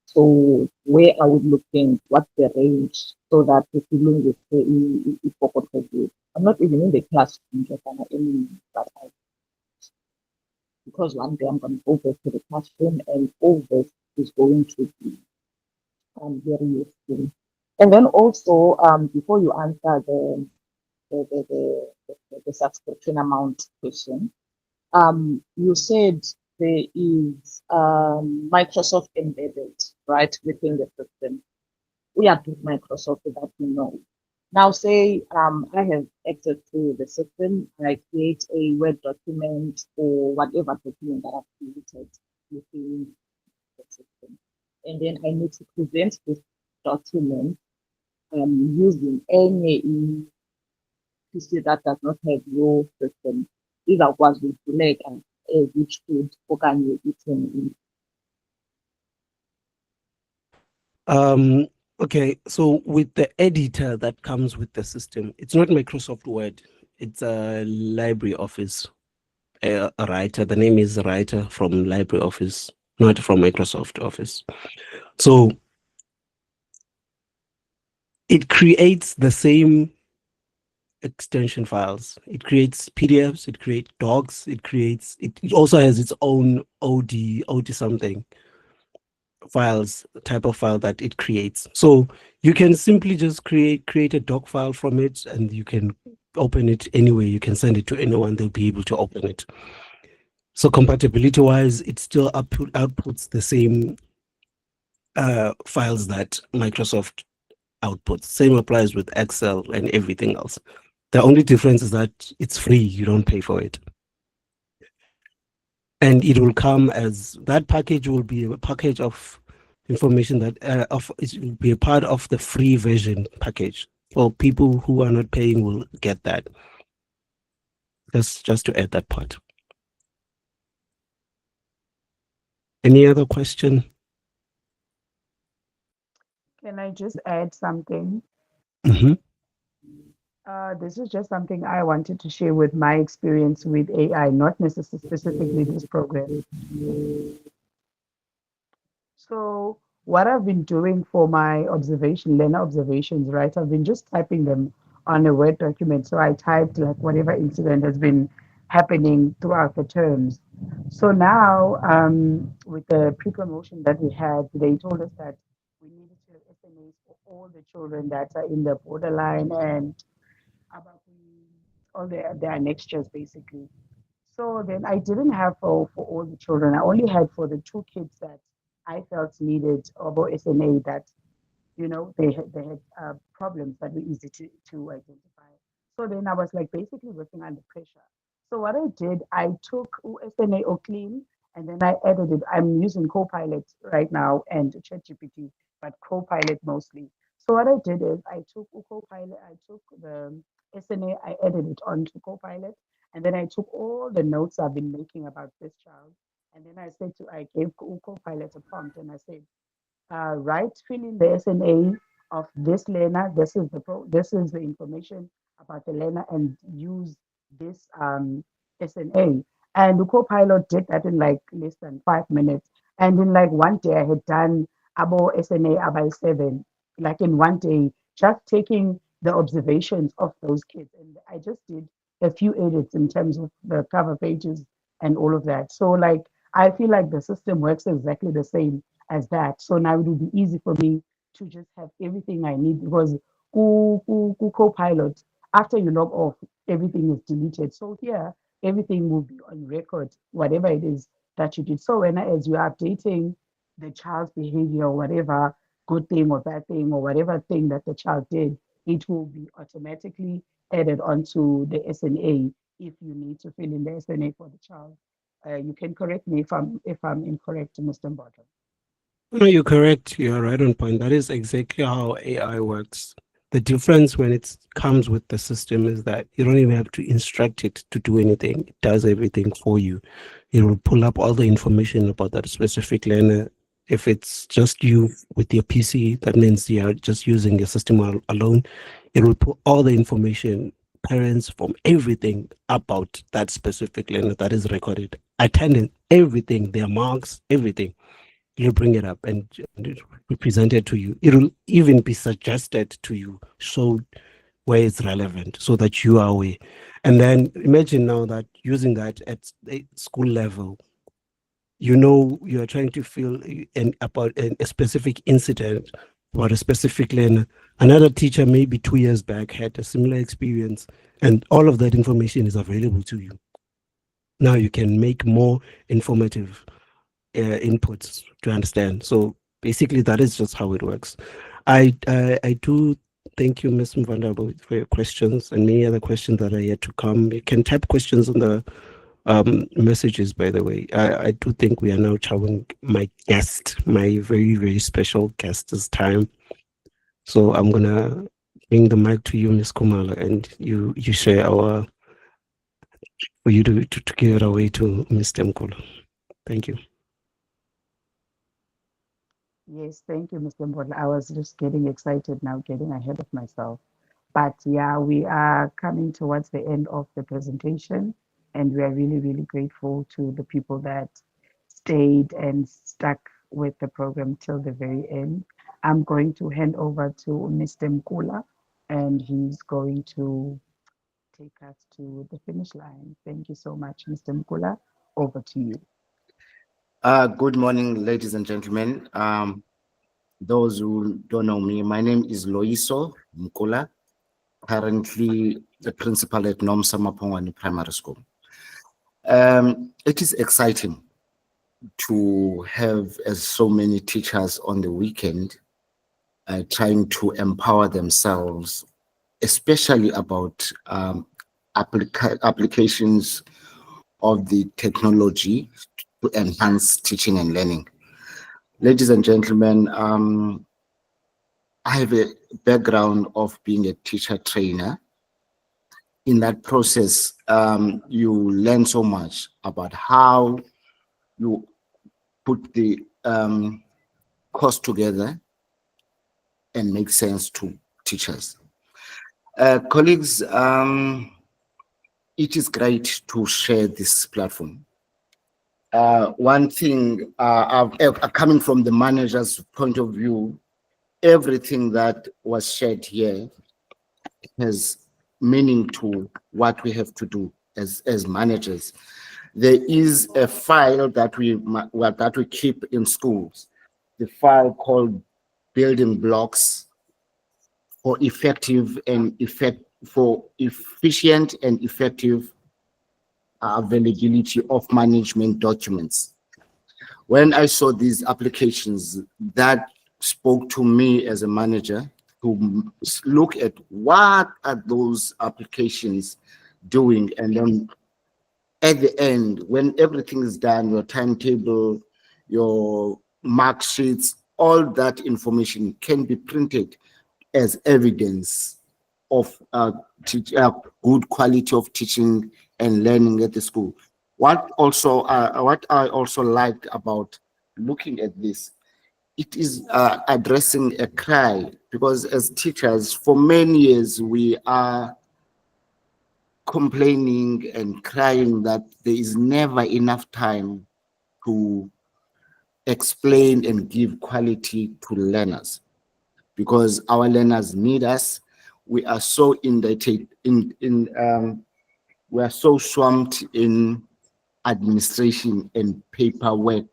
[SPEAKER 3] So where are we looking? What's the range so that if you look with the I'm not even in the classroom, just but because one day I'm going to go back to the classroom and all this is going to be very useful. And then also, before you answer the subscription amount question, you said there is Microsoft embedded right within the system. We are doing Microsoft so that we know. Now, say I have access to the system, I create a Word document or whatever document that I've created within the system. And then I need to present this document using any PC that does not have your system. Izakwazi ukuvuleka which okanye ithini.
[SPEAKER 2] Um, okay, so with the editor that comes with the system, it's not Microsoft Word. It's a Library Office a writer. The name is writer from Library Office, not from Microsoft Office. So it creates the same extension files. It creates PDFs, it creates docs, it also has its own OD something files, type of file that it creates. So you can simply just create a doc file from it, and you can open it anyway. You can send it to anyone, they'll be able to open it. So compatibility wise, it still outputs the same files that Microsoft outputs. Same applies with Excel and everything else. The only difference is that it's free, you don't pay for it. And it will come as that package will be a package of information that it will be a part of the free version package. So people who are not paying will get that. Just to add that part. Any other question?
[SPEAKER 1] Can I just add something?
[SPEAKER 2] Mm-hmm.
[SPEAKER 1] This is just something I wanted to share with my experience with AI, not necessarily specifically this program. So, what I've been doing for my learner observations, right? I've been just typing them on a Word document. So, I typed like whatever incident has been happening throughout the terms. So, now with the pre promotion that we had, they told us that we needed to have SMAs for all the children that are in the borderline and about all their annexures, basically. So then I didn't have for all the children. I only had for the two kids that I felt needed about SMA that, they had problems that were easy to identify. So then I was like basically working under pressure. So what I did, I took SMA or clean and then I edited. I'm using Copilot right now and ChatGPT, but Copilot mostly. So what I did is I took Copilot, I took the SNA, I added it onto Copilot, and then I took all the notes I've been making about this child, and then I gave Copilot a prompt, and I said, fill in the SNA of this learner. This is the information about the learner, and use this SNA. And the co-pilot did that in like less than 5 minutes. And in like one day, I had done about SNA about seven, like in one day, just taking the observations of those kids. And I just did a few edits in terms of the cover pages and all of that. So like I feel like the system works exactly the same as that. So now it will be easy for me to just have everything I need, because Copilot, after you log off, everything is deleted. So here, everything will be on record, whatever it is that you did. So when as you're updating the child's behavior, or whatever good thing or bad thing or whatever thing that the child did, it will be automatically added onto the SNA if you need to fill in the SNA for the child. You can correct me if I'm incorrect, Mr. Mbodlo.
[SPEAKER 2] No, you're correct. You're right on point. That is exactly how AI works. The difference when it comes with the system is that you don't even have to instruct it to do anything. It does everything for you. It will pull up all the information about that specific learner. If it's just you with your PC, that means you're just using your system alone. It will put all the information, parents from everything about that specific learner that is recorded, attendance, everything, their marks, everything. You'll bring it up and it will be presented to you. It will even be suggested to you, so where it's relevant, so that you are aware. And then imagine now that using that at the school level, you are trying to feel about a specific incident about a specific learner. Another teacher, maybe 2 years back, had a similar experience, and all of that information is available to you. Now you can make more informative inputs to understand. So basically, that is just how it works. I do thank you, Ms. Mvandabo, for your questions and many other questions that are yet to come. You can type questions on the messages, by the way. I do think we are now chowing my guest, my very, very special guest this time. So I'm gonna bring the mic to you, Ms. Kumala, and you share our for you to give it away to Mr. Mkolo. Thank you.
[SPEAKER 1] Yes, thank you, Mr. Mbodla. I was just getting excited now, getting ahead of myself. But yeah, we are coming towards the end of the presentation, and we are really, really grateful to the people that stayed and stuck with the program till the very end. I'm going to hand over to Mr. Mkula, and he's going to take us to the finish line. Thank you so much, Mr. Mkula. Over to you.
[SPEAKER 4] Good morning, ladies and gentlemen. Those who don't know me, my name is Loiso Mkula, currently the principal at Nomsa Mapongwani Primary School. It is exciting to have so many teachers on the weekend trying to empower themselves, especially about applications of the technology to enhance teaching and learning. Ladies and gentlemen, I have a background of being a teacher trainer. In that process, you learn so much about how you put the course together and make sense to teachers. Colleagues, it is great to share this platform. One thing, coming from the manager's point of view, everything that was shared here has meaning to what we have to do as managers. There is a file that we keep in schools, the file called Building Blocks for efficient and effective availability of management documents. When I saw these applications, that spoke to me as a manager to look at what are those applications doing, and then at the end, when everything is done, your timetable, your mark sheets, all that information can be printed as evidence of good quality of teaching and learning at the school. What I also liked about looking at this, it is addressing a cry, because as teachers for many years we are complaining and crying that there is never enough time to explain and give quality to learners, because our learners need us. We are so indebted we are so swamped in administration and paperwork.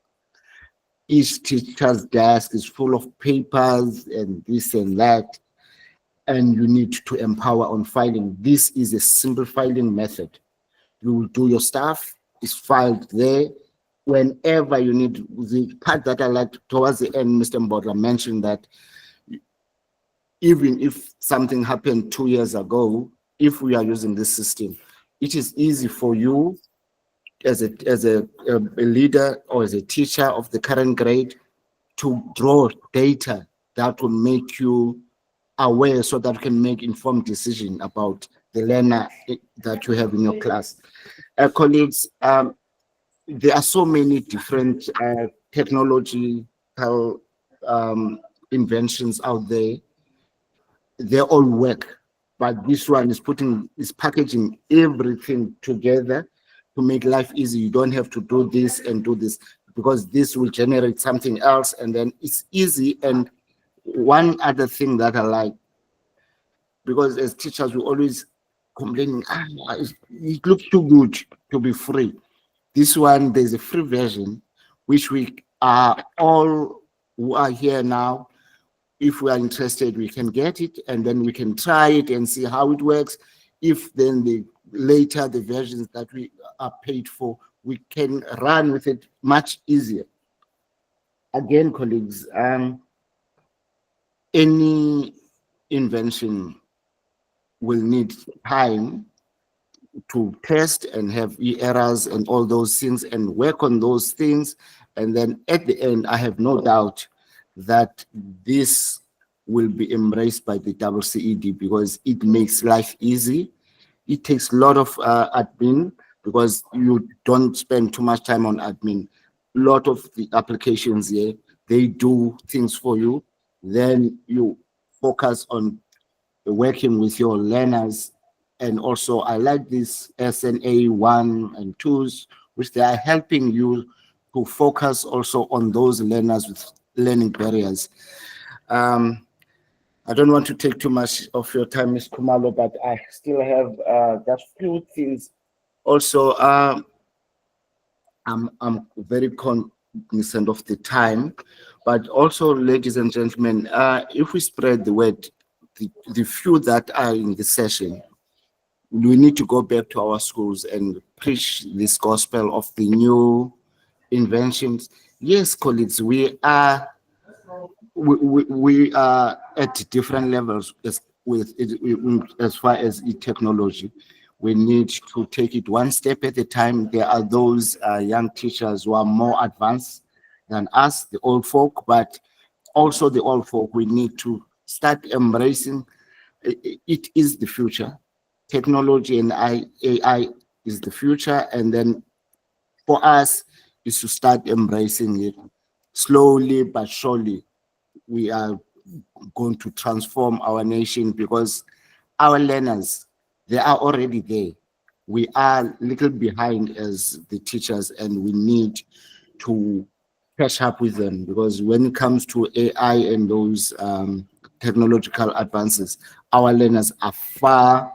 [SPEAKER 4] Each teacher's desk is full of papers and this and that, and you need to empower on filing. This is a simple filing method. You will do your stuff, it's filed there. Whenever you need, the part that I like towards the end, Mr. Mbodla mentioned that even if something happened 2 years ago, if we are using this system, it is easy for you as a leader or as a teacher of the current grade to draw data that will make you aware, so that you can make informed decision about the learner that you have in your class. Colleagues, there are so many different technological inventions out there. They all work, but this one is packaging everything together to make life easy. You don't have to do this and do this, because this will generate something else, and then it's easy. And one other thing that I like, because as teachers we always complaining, it looks too good to be free. This one, there's a free version, which we are all who are here now, if we are interested, we can get it, and then we can try it and see how it works. If then later the versions that we are paid for, we can run with it much easier. Again, colleagues, any invention will need time to test and have errors and all those things and work on those things. And then at the end, I have no doubt that this will be embraced by the CCED, because it makes life easy. It takes a lot of admin, because you don't spend too much time on admin. A lot of the applications here, they do things for you. Then you focus on working with your learners. And also I like this SNA 1 and 2s, which they are helping you to focus also on those learners with learning barriers. I don't want to take too much of your time, Ms. Kumalo, but I still have just few things. Also, I'm very cognizant of the time, but also, ladies and gentlemen, if we spread the word, the few that are in the session, we need to go back to our schools and preach this gospel of the new inventions. Yes, colleagues, we are at different levels as far as technology. We need to take it one step at a time. There are those young teachers who are more advanced than us, the old folk, but also the old folk, we need to start embracing. It is the future. Technology and AI is the future, and then for us is to start embracing it slowly but surely. We are going to transform our nation, because our learners, they are already there. We are a little behind as the teachers, and we need to catch up with them, because when it comes to AI and those technological advances, our learners are far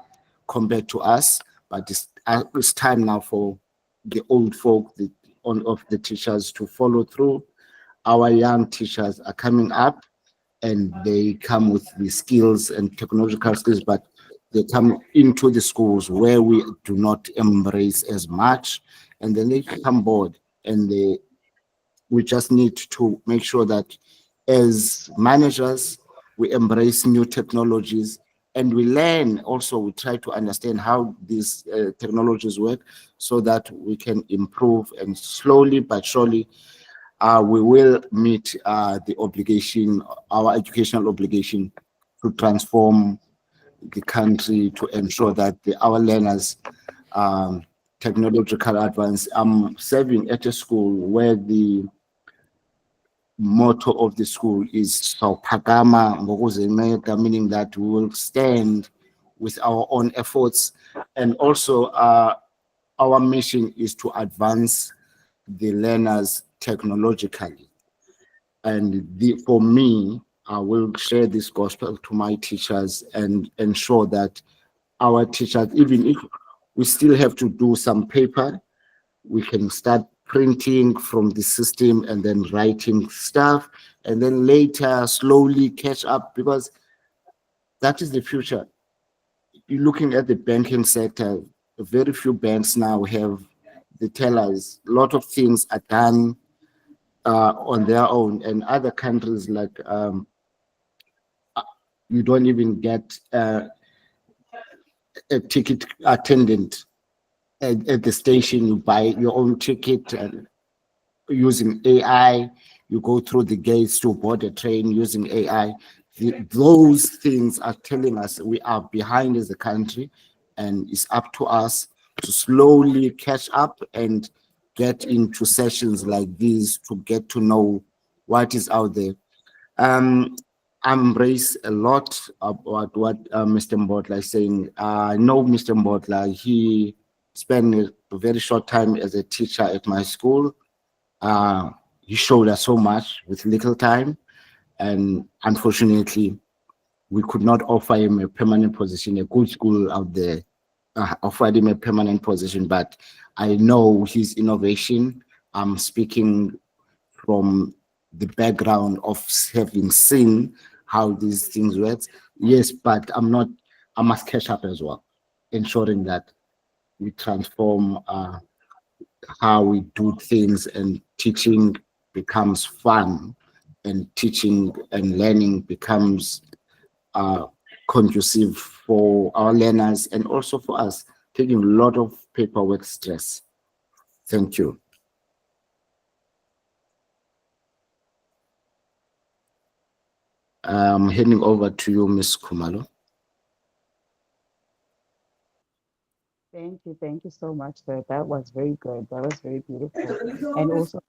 [SPEAKER 4] compared to us. But it's time now for the old folk, of the teachers, to follow through. Our young teachers are coming up, and they come with the skills and technological skills, but they come into the schools where we do not embrace as much, and then they come board, and we just need to make sure that as managers, we embrace new technologies, and we learn also, we try to understand how these technologies work, so that we can improve, and slowly but surely we will meet the obligation, our educational obligation to transform the country to ensure that our learners technological advance. I'm serving at a school where the motto of the school is Sawphakama ngokuzimela, meaning that we will stand with our own efforts, and also our mission is to advance the learners technologically. And for me, I will share this gospel to my teachers and ensure that our teachers, even if we still have to do some paper, we can start printing from the system and then writing stuff, and then later slowly catch up, because that is the future. You're looking at the banking sector, very few banks now have the tellers. A lot of things are done on their own, and other countries like you don't even get a ticket attendant at the station. You buy your own ticket and using AI. You go through the gates to board a train using AI. Those things are telling us we are behind as a country, and it's up to us to slowly catch up and get into sessions like these to get to know what is out there. I embrace a lot about what Mr. Mbotla is saying. I know Mr. Mbotla, he spent a very short time as a teacher at my school. He showed us so much with little time, and unfortunately, we could not offer him a permanent position. A good school out there offered him a permanent position, but I know his innovation. I'm speaking from the background of having seen how these things work. Yes, but I must catch up as well, ensuring that we transform how we do things, and teaching becomes fun, and teaching and learning becomes conducive for our learners and also for us, taking a lot of paperwork stress. Thank you. I'm handing over to you, Ms. Khumalo.
[SPEAKER 1] Thank you so much, sir. That was very good. That was very beautiful. And also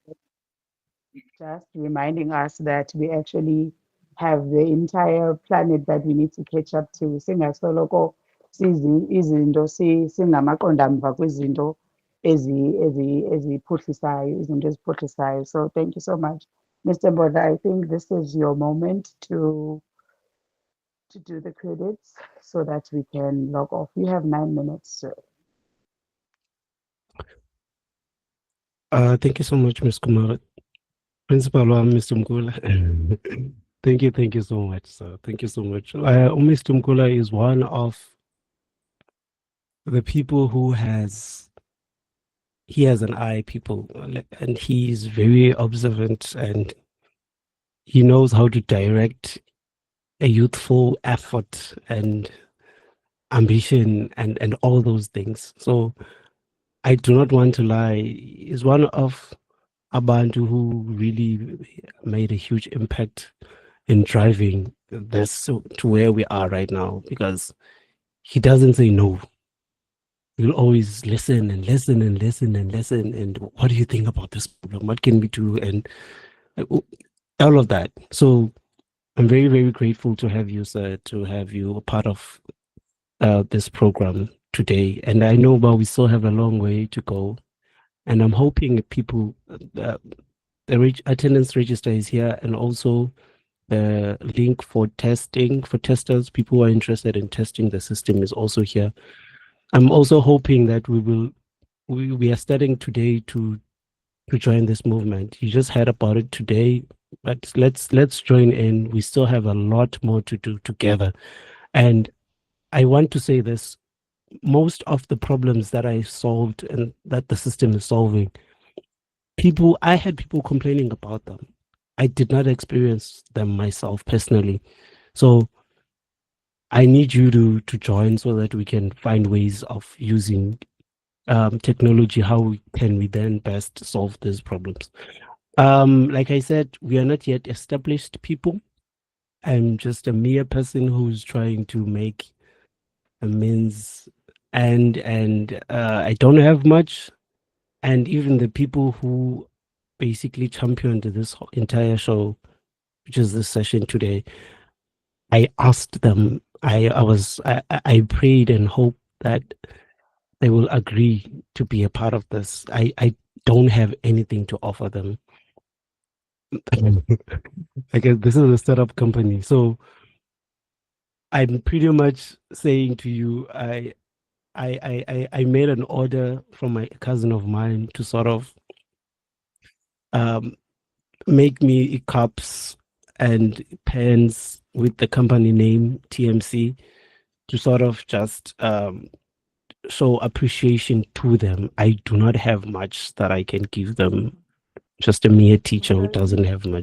[SPEAKER 1] just reminding us that we actually have the entire planet that we need to catch up to. Singasoloko izinto singamaqonda mva kwizinto eziphuhlisayo, izinto eziphuhlisayo. So thank you so much, Mr. Boda. I think this is your moment to do the credits so that we can log off. You have 9 minutes, sir.
[SPEAKER 2] Thank you so much, Ms. Kumar. Principal, Mr. Mkula. Thank you so much, sir. Thank you so much. Mr. Mkula is one of the people who has an eye, people, and he's very observant, and he knows how to direct a youthful effort and ambition and all those things. So I do not want to lie. He's one of Abantu who really made a huge impact in driving this to where we are right now, because he doesn't say no. He'll always listen and listen and listen and listen. And what do you think about this problem? What can we do? And all of that. So I'm very, very grateful to have you, sir, to have you a part of this program today. And I know, but we still have a long way to go. And I'm hoping people, the attendance register is here, and also the link for testing, for testers, people who are interested in testing the system is also here. I'm also hoping that we are starting today to join this movement. You just heard about it today, but let's join in. We still have a lot more to do together. And I want to say this, most of the problems that I solved and that the system is solving, I had people complaining about them. I did not experience them myself personally. So I need you to join so that we can find ways of using technology. How can we then best solve these problems? Like I said, we are not yet established people. I'm just a mere person who's trying to make amends, and I don't have much. And even the people who basically championed this entire show, which is this session today, I asked them, I prayed and hoped that they will agree to be a part of this. I don't have anything to offer them. I guess this is a startup company. So I'm pretty much saying to you, I made an order from my cousin of mine to sort of make me cups and pens with the company name TMC to sort of just show appreciation to them. I do not have much that I can give them. Just a mere teacher who doesn't have much.